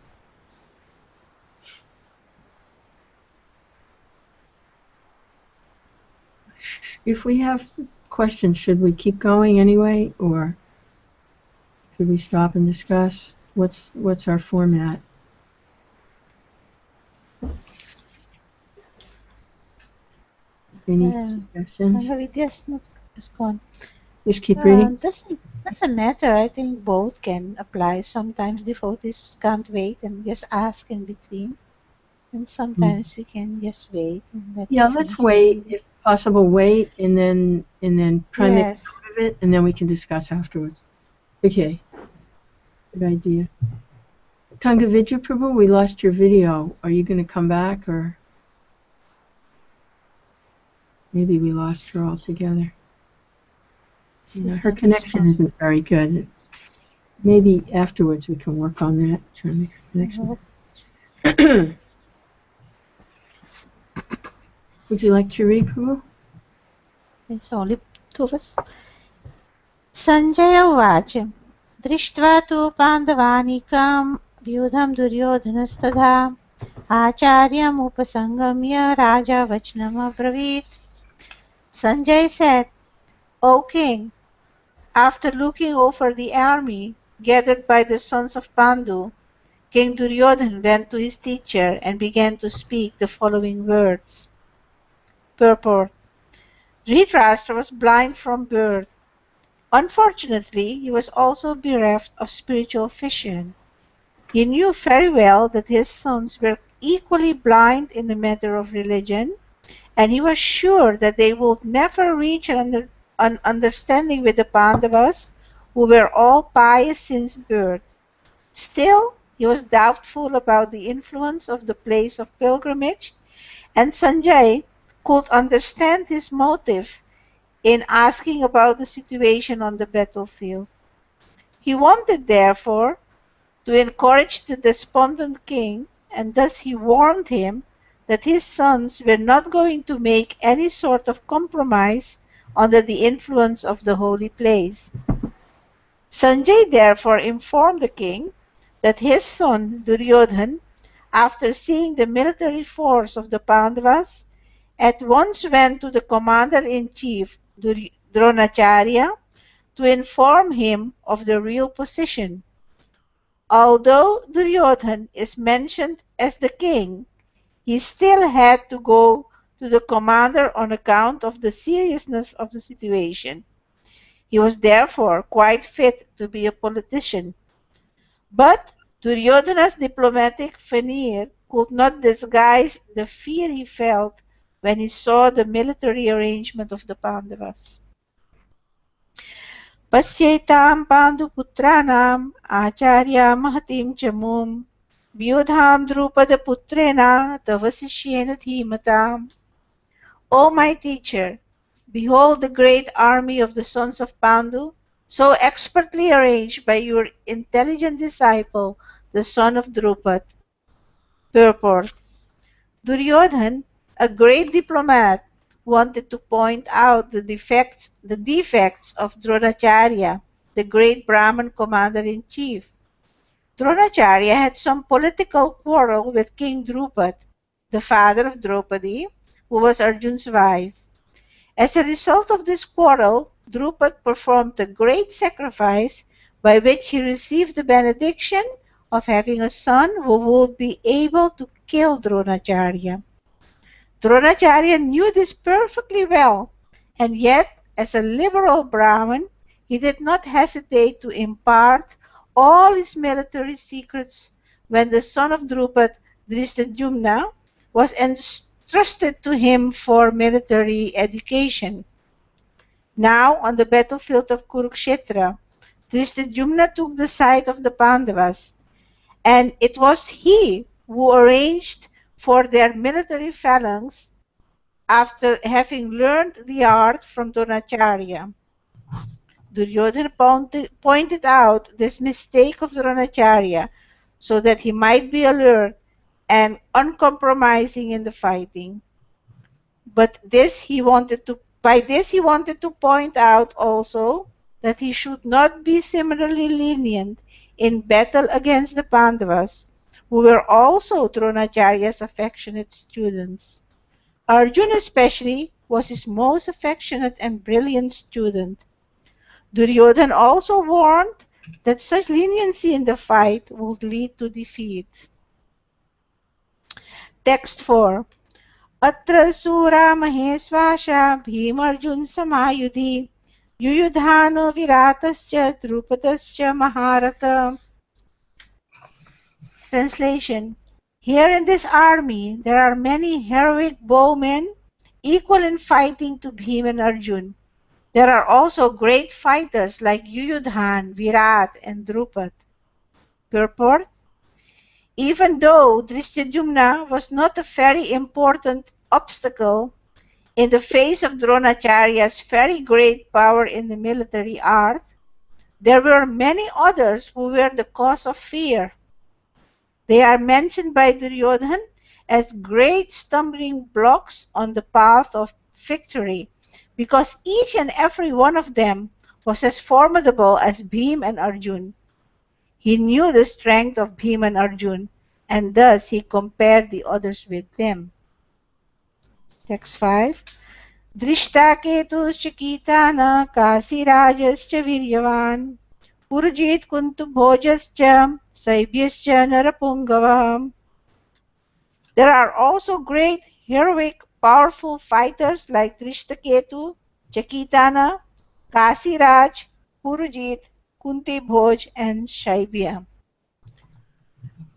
If we have questions, should we keep going anyway, or should we stop and discuss? What's our format? Any suggestions? It's gone. Just keep reading. Doesn't matter. I think both can apply. Sometimes devotees can't wait and just ask in between, and sometimes we can just wait and let's wait. If possible, wait and then try to make a note of it, and then we can discuss afterwards. Okay. Good idea. Tungavidya Prabhu, we lost your video. Are you going to come back, or maybe we lost her altogether? Her connection isn't very good. Maybe afterwards we can work on that, try to make her connection. Would you like to read, Prabhu? It's only two of us. Sanjaya Uvacha Drishtva tu Pandavanikam Vyudham Duryodhanastadha Acharyam Upasangamya Raja Vachnam Abravit. Sanjay said, O king, after looking over the army gathered by the sons of Pandu, King Duryodhan went to his teacher and began to speak the following words. Purport. Dhritarashtra was blind from birth. Unfortunately, he was also bereft of spiritual vision. He knew very well that his sons were equally blind in the matter of religion, and he was sure that they would never reach an understanding with the Pandavas, who were all pious since birth. Still, he was doubtful about the influence of the place of pilgrimage, and Sanjay could understand his motive in asking about the situation on the battlefield. He wanted, therefore, to encourage the despondent king, and thus he warned him that his sons were not going to make any sort of compromise under the influence of the holy place. Sanjay therefore informed the king that his son Duryodhan, after seeing the military force of the Pandavas, at once went to the commander-in-chief Dronacharya to inform him of the real position. Although Duryodhan is mentioned as the king, he still had to go to the commander on account of the seriousness of the situation. He was therefore quite fit to be a politician. But Duryodhana's diplomatic veneer could not disguise the fear he felt when he saw the military arrangement of the Pandavas. Pasyetam Panduputranam Acharya Mahatim Chamum Vyudham Drupada Putrena Tavasishyena Dhimatam. O my teacher, behold the great army of the sons of Pandu, so expertly arranged by your intelligent disciple, the son of Drupad. Purport. Duryodhan, a great diplomat, wanted to point out the defects of Dronacharya, the great Brahmin commander-in-chief. Dronacharya had some political quarrel with King Drupad, the father of Draupadi, who was Arjun's wife. As a result of this quarrel, Drupad performed a great sacrifice by which he received the benediction of having a son who would be able to kill Dronacharya. Dronacharya knew this perfectly well, and yet, as a liberal Brahmin, he did not hesitate to impart all his military secrets when the son of Drupad, Drishtadyumna, was entrusted to him for military education. Now, on the battlefield of Kurukshetra, Drishtadyumna took the side of the Pandavas, and it was he who arranged for their military phalanx after having learned the art from Dronacharya. Duryodhana pointed out this mistake of Dronacharya so that he might be alert and uncompromising in the fighting. But by this he wanted to point out also that he should not be similarly lenient in battle against the Pandavas, who were also Dronacharya's affectionate students. Arjuna especially was his most affectionate and brilliant student. Duryodhana also warned that such leniency in the fight would lead to defeat. Text 4. Atra sura mahesvasha bhimarjun samayudhi yuyudhano viratascha drupadascha maharata. Translation. Here in this army there are many heroic bowmen equal in fighting to Bhima and Arjun. There are also great fighters like Yuyudhan, Virat and Drupad. Purport. Even though Drishtadyumna was not a very important obstacle in the face of Dronacharya's very great power in the military art, there were many others who were the cause of fear. They are mentioned by Duryodhana as great stumbling blocks on the path of victory, because each and every one of them was as formidable as Bhima and Arjun. He knew the strength of Bhima and Arjun, and thus he compared the others with them. Text 5. Drishtaketuscha Kirtana Kasirajascha Viryavan Purjit Kuntu Bhojascha Saibhyascha Narapungava. There are also great, heroic, powerful fighters like Drishtaketu, Chakitana, Kasiraj, Purujit, Kunti Bhoj, and Shaibya.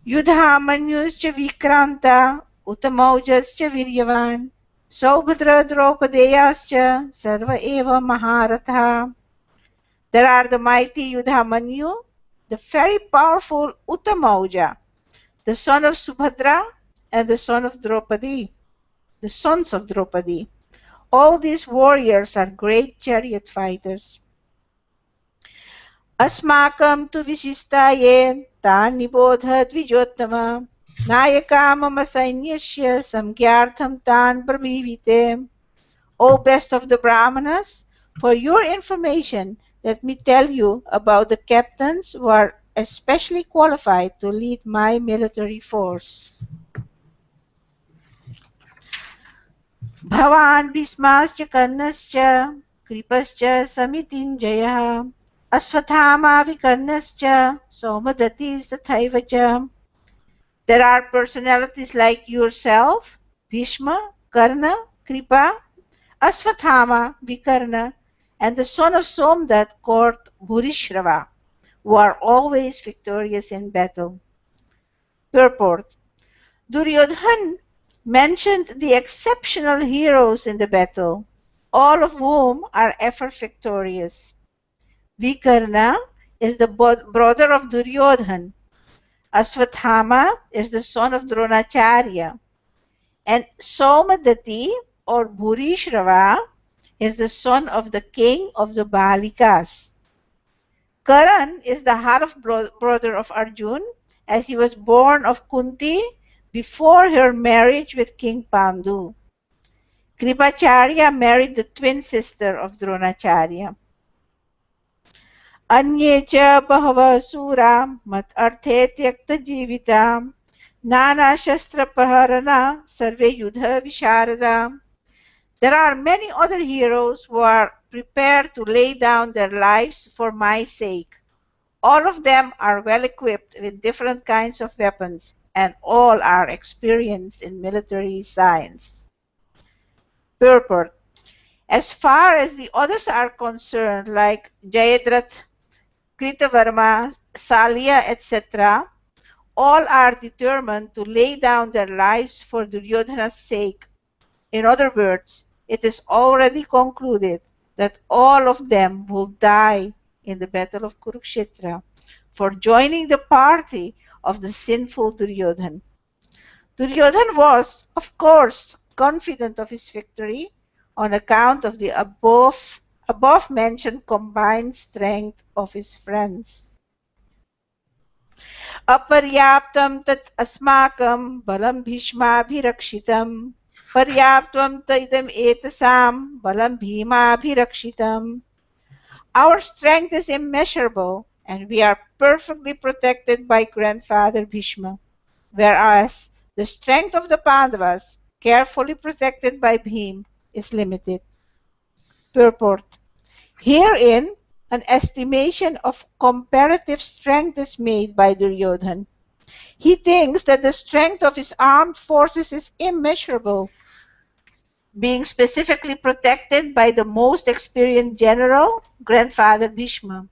Yudhamanyuscha Vikranta, Uttamaujascha Viryavan, Saubhadra Draupadeyascha, Sarva Eva Maharatha. There are the mighty Yudhamanyu, the very powerful Uttamauja, the son of Subhadra, and the son of Draupadi, the sons of Draupadi. All these warriors are great chariot fighters. Asmakam tu vishistaye tan nibodha dvijottama nayaka mama sainyasya samgyartham tan brahmivite. O best of the Brahmanas, for your information, let me tell you about the captains who are especially qualified to lead my military force. Bhavan Bhismascha Karnascha Kripascha Samitinjaya Asvathama Vikarnascha Somadatis Tathaivacha. There are personalities like yourself, Bhishma, Karna, Kripa, Asvathama, Vikarna, and the son of Somdat called Bhurishrava, who are always victorious in battle. Purport. Duryodhana mentioned the exceptional heroes in the battle, all of whom are ever victorious. Vikarna is the brother of Duryodhana. Aswathama is the son of Dronacharya, and Somadati or Bhurishrava is the son of the king of the Balikas. Karan is the half brother of Arjun, as he was born of Kunti before her marriage with King Pandu. Kripacharya married the twin sister of Dronacharya. Anye cha bahava sura mat arthe tyakta jivita nana shastra praharana sarve yudha visharada. There are many other heroes who are prepared to lay down their lives for my sake. All of them are well equipped with different kinds of weapons, and all are experienced in military science. Purport. As far as the others are concerned, like Jayadratha, Kritavarma, Salya, etc., all are determined to lay down their lives for Duryodhana's sake. In other words, it is already concluded that all of them will die in the battle of Kurukshetra for joining the party of the sinful Duryodhana. Duryodhana was, of course, confident of his victory on account of the above mentioned combined strength of his friends. Aparyaptam tat asmakam balam bhishmabhirakshitam paryaptam taidam etasam balam bhimabhirakshitam. Our strength is immeasurable, and we are perfectly protected by grandfather Bhishma, whereas the strength of the Pandavas, carefully protected by Bhim, is limited. Purport. Herein, an estimation of comparative strength is made by Duryodhana. He thinks that the strength of his armed forces is immeasurable, being specifically protected by the most experienced general, grandfather Bhishma.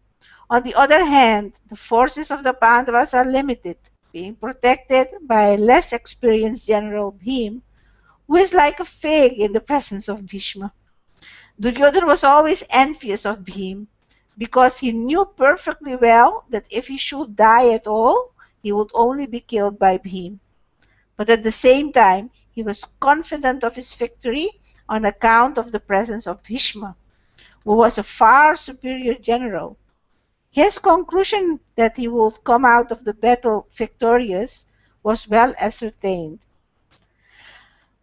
On the other hand, the forces of the Pandavas are limited, being protected by a less experienced general Bhim, who is like a fig in the presence of Bhishma. Duryodhana was always envious of Bhim, because he knew perfectly well that if he should die at all, he would only be killed by Bhim. But at the same time, he was confident of his victory on account of the presence of Bhishma, who was a far superior general. His conclusion that he would come out of the battle victorious was well ascertained.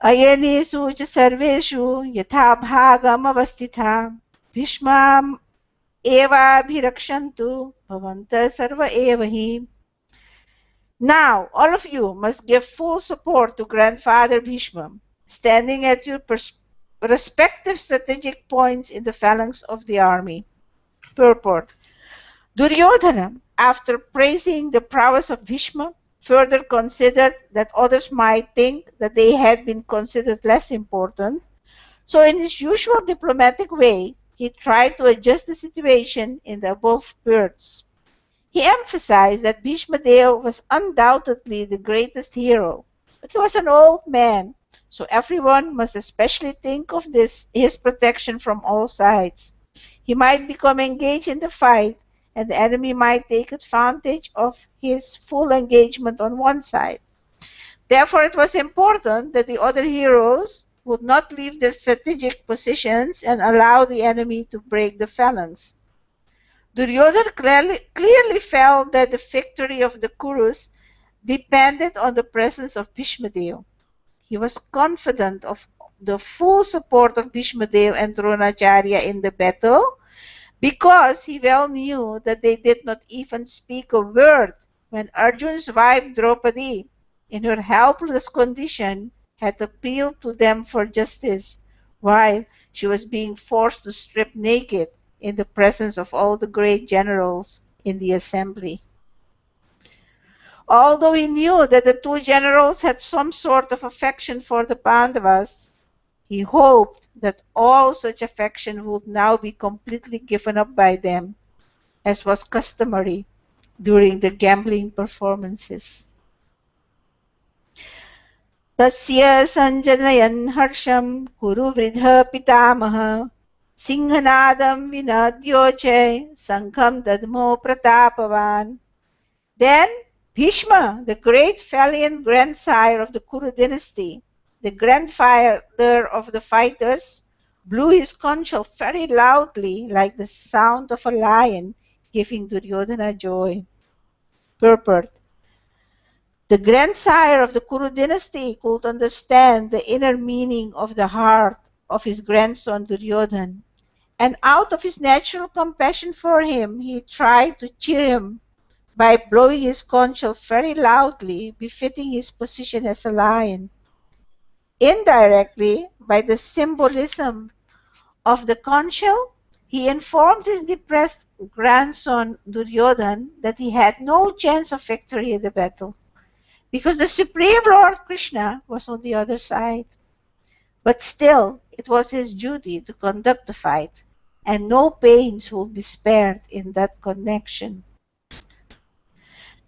Ayenesu cha sarveshu yatha bhagam avastitha Bhishmam eva bhirakshantu bhavanta sarva evahi. Now, all of you must give full support to Grandfather Bhishma, standing at your respective strategic points in the phalanx of the army. Purport. Duryodhana, after praising the prowess of Bhishma, further considered that others might think that they had been considered less important. So in his usual diplomatic way, he tried to adjust the situation in the above words. He emphasized that Bhishma Deva was undoubtedly the greatest hero, but he was an old man, so everyone must especially think of his protection from all sides. He might become engaged in the fight, and the enemy might take advantage of his full engagement on one side. Therefore, it was important that the other heroes would not leave their strategic positions and allow the enemy to break the phalanx. Duryodhana clearly felt that the victory of the Kurus depended on the presence of Bhishma Deva. He was confident of the full support of Bhishma Deva and Dronacharya in the battle, because he well knew that they did not even speak a word when Arjun's wife Draupadi, in her helpless condition, had appealed to them for justice, while she was being forced to strip naked in the presence of all the great generals in the assembly. Although he knew that the two generals had some sort of affection for the Pandavas, he hoped that all such affection would now be completely given up by them, as was customary during the gambling performances. Tasya sanjanayan harsham kuru vridha pitamaha Singhanadam vinadyoche sankham dadmo pratapavan. Then Bhishma, the great valiant grandsire of the Kuru dynasty, the grandfather of the fighters, blew his conch shell very loudly like the sound of a lion, giving Duryodhana joy. Purport. The grandsire of the Kuru dynasty could understand the inner meaning of the heart of his grandson Duryodhana, and out of his natural compassion for him, he tried to cheer him by blowing his conch shell very loudly, befitting his position as a lion. Indirectly, by the symbolism of the conch shell, he informed his depressed grandson Duryodhana that he had no chance of victory in the battle, because the Supreme Lord Krishna was on the other side. But still, it was his duty to conduct the fight, and no pains would be spared in that connection.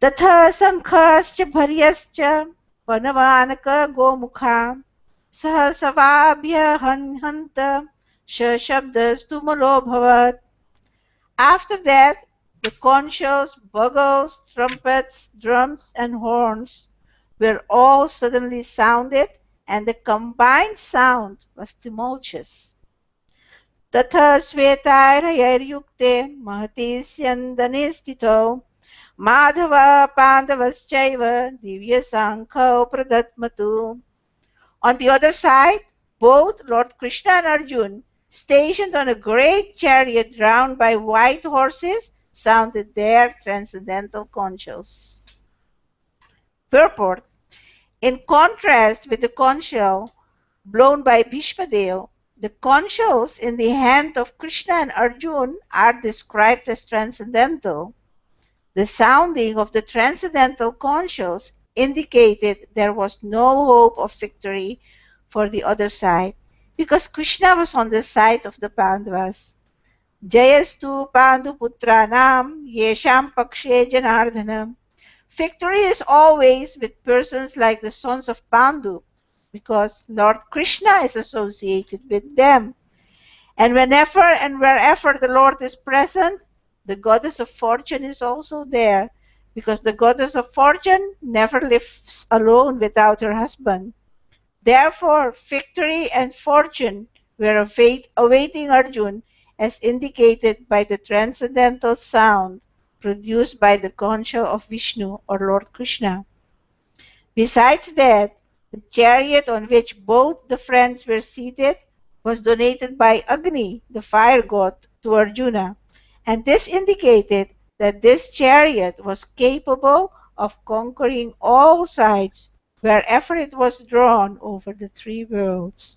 Tatha sankhascha bharyascha panavanaka gomukha sahasavabhya hanta shabdastu malo bhavat. After that, the conch shells, bugles, trumpets, drums, and horns were all suddenly sounded, and the combined sound was tumultuous. Tatha svetairayaryukte mahati syandane stito Madhava Pandavaschaiva Divya Sankho Pradatmatu. On the other side, both Lord Krishna and Arjuna, stationed on a great chariot drawn by white horses, sounded their transcendental conch shells. Purport. In contrast with the conch shell blown by Bhishma Deva, the conch shells in the hand of Krishna and Arjuna are described as transcendental. The sounding of the transcendental conch shells indicated there was no hope of victory for the other side, because Krishna was on the side of the Pandavas. Jayastu Pandu Putranam Yesham Pakshe Janardhanam. Victory is always with persons like the sons of Pandu, because Lord Krishna is associated with them. And whenever and wherever the Lord is present, the goddess of fortune is also there, because the goddess of fortune never lives alone without her husband. Therefore, victory and fortune were awaiting Arjuna, as indicated by the transcendental sound produced by the conch shell of Vishnu or Lord Krishna. Besides that, the chariot on which both the friends were seated was donated by Agni, the fire god, to Arjuna, and this indicated that this chariot was capable of conquering all sides wherever it was drawn over the three worlds.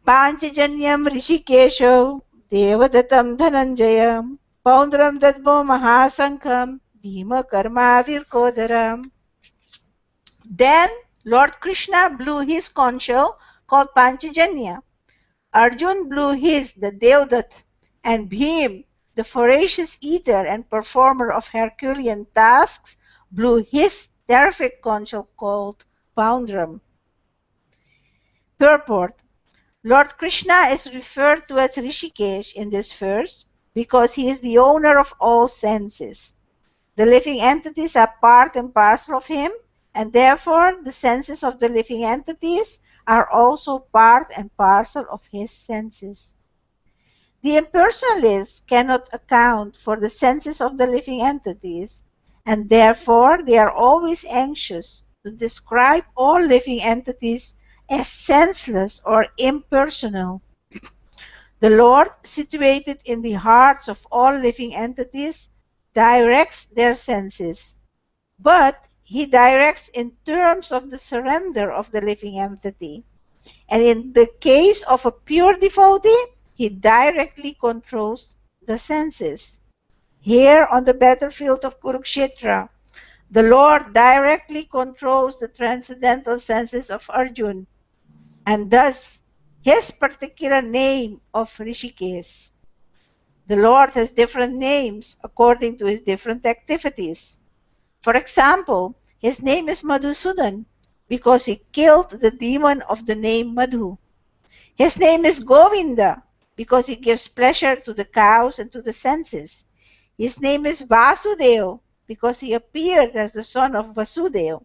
Panchajanyam Rishikesho Devadatam Dhananjayam Paundram Dadbo Mahasankham Bhima Karmavir Kodaram. Then Lord Krishna blew his conch shell called Panchajanya. Arjuna blew his, the Devdat, and Bhim, the voracious eater and performer of Herculean tasks, blew his terrific conch shell called Poundram. Purport. Lord Krishna is referred to as Rishikesh in this verse because he is the owner of all senses. The living entities are part and parcel of him, and therefore the senses of the living entities are also part and parcel of his senses. The impersonalists cannot account for the senses of the living entities, and therefore they are always anxious to describe all living entities as senseless or impersonal. The Lord, situated in the hearts of all living entities, directs their senses, but he directs in terms of the surrender of the living entity. And in the case of a pure devotee, he directly controls the senses. Here on the battlefield of Kurukshetra, the Lord directly controls the transcendental senses of Arjuna, and thus his particular name of Rishikesh. The Lord has different names according to his different activities. For example, his name is Madhusudan because he killed the demon of the name Madhu. His name is Govinda because he gives pleasure to the cows and to the senses. His name is Vasudeva because he appeared as the son of Vasudeva.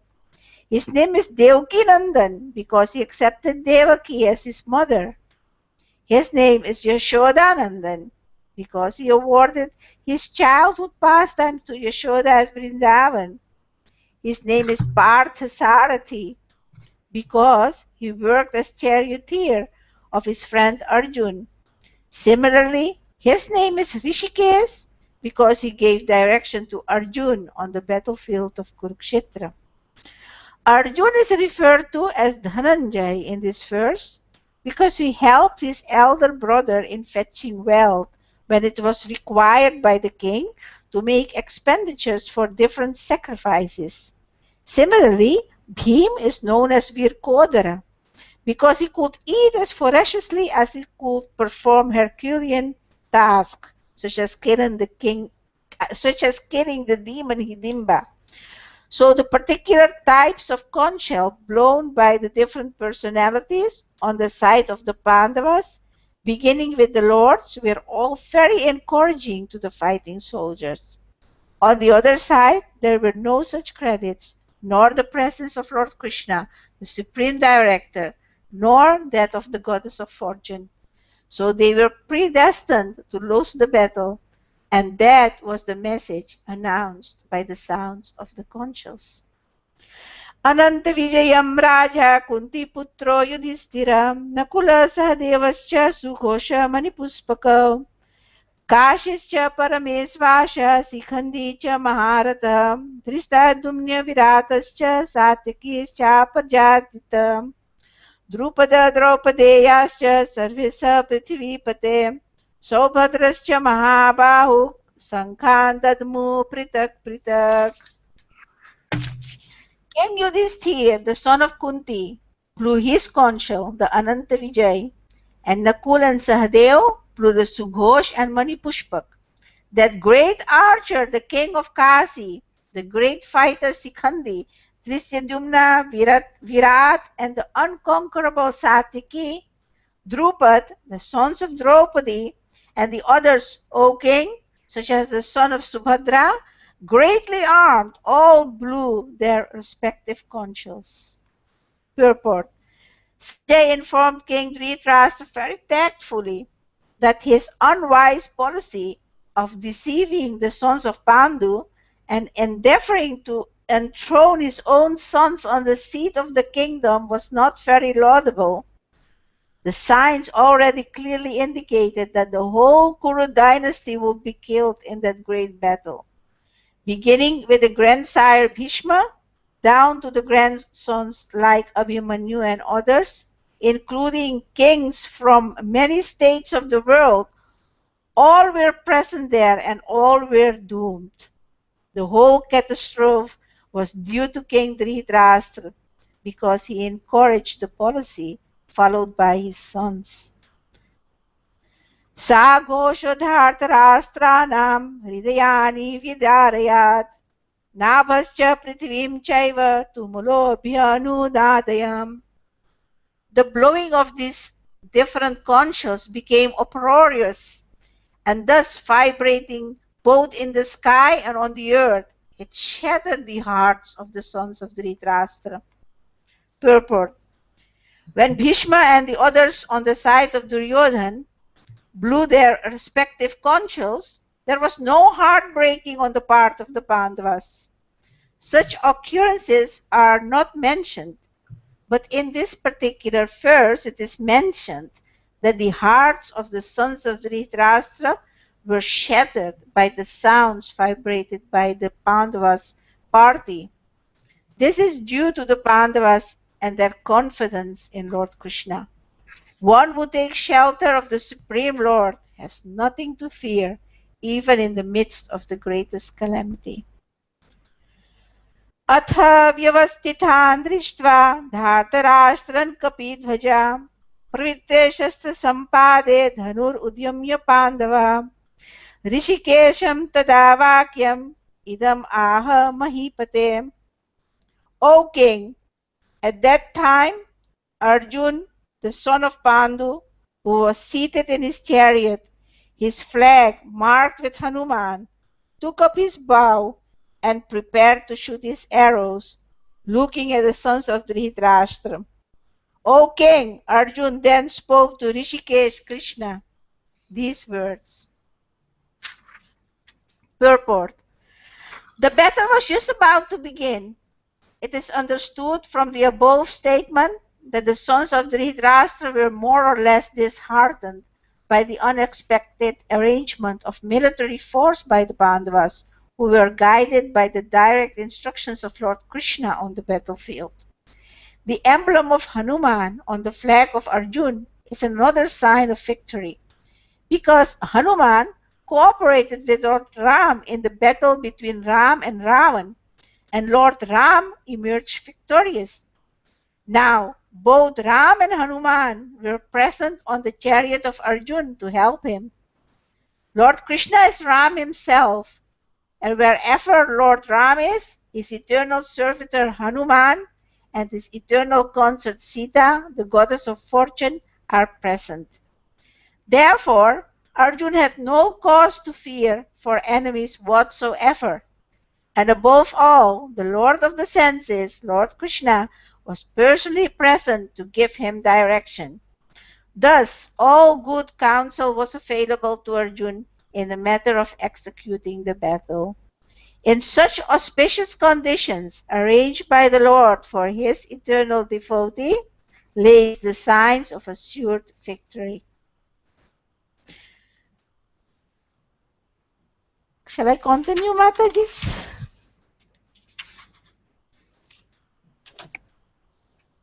His name is Devaki Nandan because he accepted Devaki as his mother. His name is Yashodanandan because he awarded his childhood pastime to Yashoda as Vrindavan. His name is Parthasarathi because he worked as charioteer of his friend Arjun. Similarly, his name is Rishikesh because he gave direction to Arjun on the battlefield of Kurukshetra. Arjun is referred to as Dhananjay in this verse because he helped his elder brother in fetching wealth when it was required by the king to make expenditures for different sacrifices. Similarly, Bhim is known as Virkodara because he could eat as voraciously as he could perform Herculean tasks, such as killing the demon Hidimba. So the particular types of conch shell blown by the different personalities on the side of the Pandavas, beginning with the lords, were all very encouraging to the fighting soldiers. On the other side, there were no such credits, nor the presence of Lord Krishna, the Supreme Director, nor that of the Goddess of Fortune. So they were predestined to lose the battle, and that was the message announced by the sounds of the conch shells. Ananta Vijayam Raja Kunti Putro Yudhishthira Nakula Sahadevascha Sughosha Manipuspaka Kashischa Paramesvasha Sikhandi cha Maharata Dristadumnya Viratascha Satyakischa Parjatita Drupada Draupadeyascha Sarvisa Prithivipate Saubhadrascha Mahabahu Sankhan Dadmu Pritak Pritak. King Yudhishthir, the son of Kunti, blew his conch shell, the Ananta Vijay, and Nakul and Sahadev blew the Sughosh and Manipushpak. That great archer, the king of Kasi, the great fighter Sikhandi, Dhristadyumna, Virat, and the unconquerable Satyaki, Drupad, the sons of Draupadi, and the others, O king, such as the son of Subhadra, greatly armed, all blew their respective conch shells. Purport. Sanjay informed King Dhritarashtra very tactfully that his unwise policy of deceiving the sons of Pandu and endeavoring to enthrone his own sons on the seat of the kingdom was not very laudable. The signs already clearly indicated that the whole Kuru dynasty would be killed in that great battle, beginning with the grandsire Bhishma, down to the grandsons like Abhimanyu and others, including kings from many states of the world. All were present there and all were doomed. The whole catastrophe was due to King Dhritarashtra because he encouraged the policy followed by his sons. Sa Goshodhartarastranam Hridayani Vidarayat Nabhascha Prithivim Chaiva Tumulobhyanudadayam. The blowing of these different conch shells became uproarious, and thus vibrating both in the sky and on the earth, it shattered the hearts of the sons of Dhritarashtra. Purport. When Bhishma and the others on the side of Duryodhan blew their respective conch shells, there was no heartbreaking on the part of the Pandavas. Such occurrences are not mentioned, but in this particular verse it is mentioned that the hearts of the sons of Dhritarashtra were shattered by the sounds vibrated by the Pandavas' party. This is due to the Pandavas and their confidence in Lord Krishna. One who takes shelter of the Supreme Lord has nothing to fear, even in the midst of the greatest calamity. Atha vyavastithan drishtva dhartarashtran kapidvaja pravritte shastra sampade dhanur udyamya pandava rishikesham tada vakyam idam aha mahipate. O king, at that time Arjun, the son of Pandu, who was seated in his chariot, his flag marked with Hanuman, took up his bow and prepared to shoot his arrows, looking at the sons of Dhritarashtra. O king, Arjun then spoke to Rishikesh Krishna these words. Purport. The battle was just about to begin. It is understood from the above statement that the sons of Dhritarashtra were more or less disheartened by the unexpected arrangement of military force by the Pandavas, who were guided by the direct instructions of Lord Krishna on the battlefield. The emblem of Hanuman on the flag of Arjun is another sign of victory, because Hanuman cooperated with Lord Ram in the battle between Ram and Ravan, and Lord Ram emerged victorious. Now, both Ram and Hanuman were present on the chariot of Arjun to help him. Lord Krishna is Ram himself, and wherever Lord Ram is, his eternal servitor Hanuman and his eternal consort Sita, the goddess of fortune, are present. Therefore, Arjun had no cause to fear for enemies whatsoever. And above all, the Lord of the senses, Lord Krishna, was personally present to give him direction. Thus, all good counsel was available to Arjun in the matter of executing the battle. In such auspicious conditions, arranged by the Lord for his eternal devotee, lays the signs of assured victory. Shall I continue, Mataji?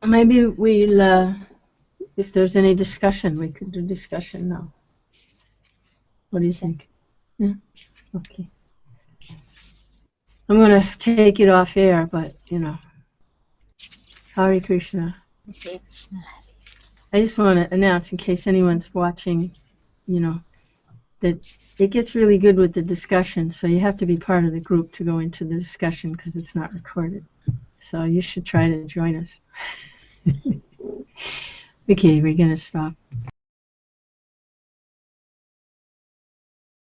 Maybe we'll, if there's any discussion, we could do discussion now. What do you think? Yeah? Okay. I'm going to take it off air, but, you know, Hare Krishna. I just want to announce, in case anyone's watching, you know, that it gets really good with the discussion, so you have to be part of the group to go into the discussion because it's not recorded. So you should try to join us. Okay, we're going to stop.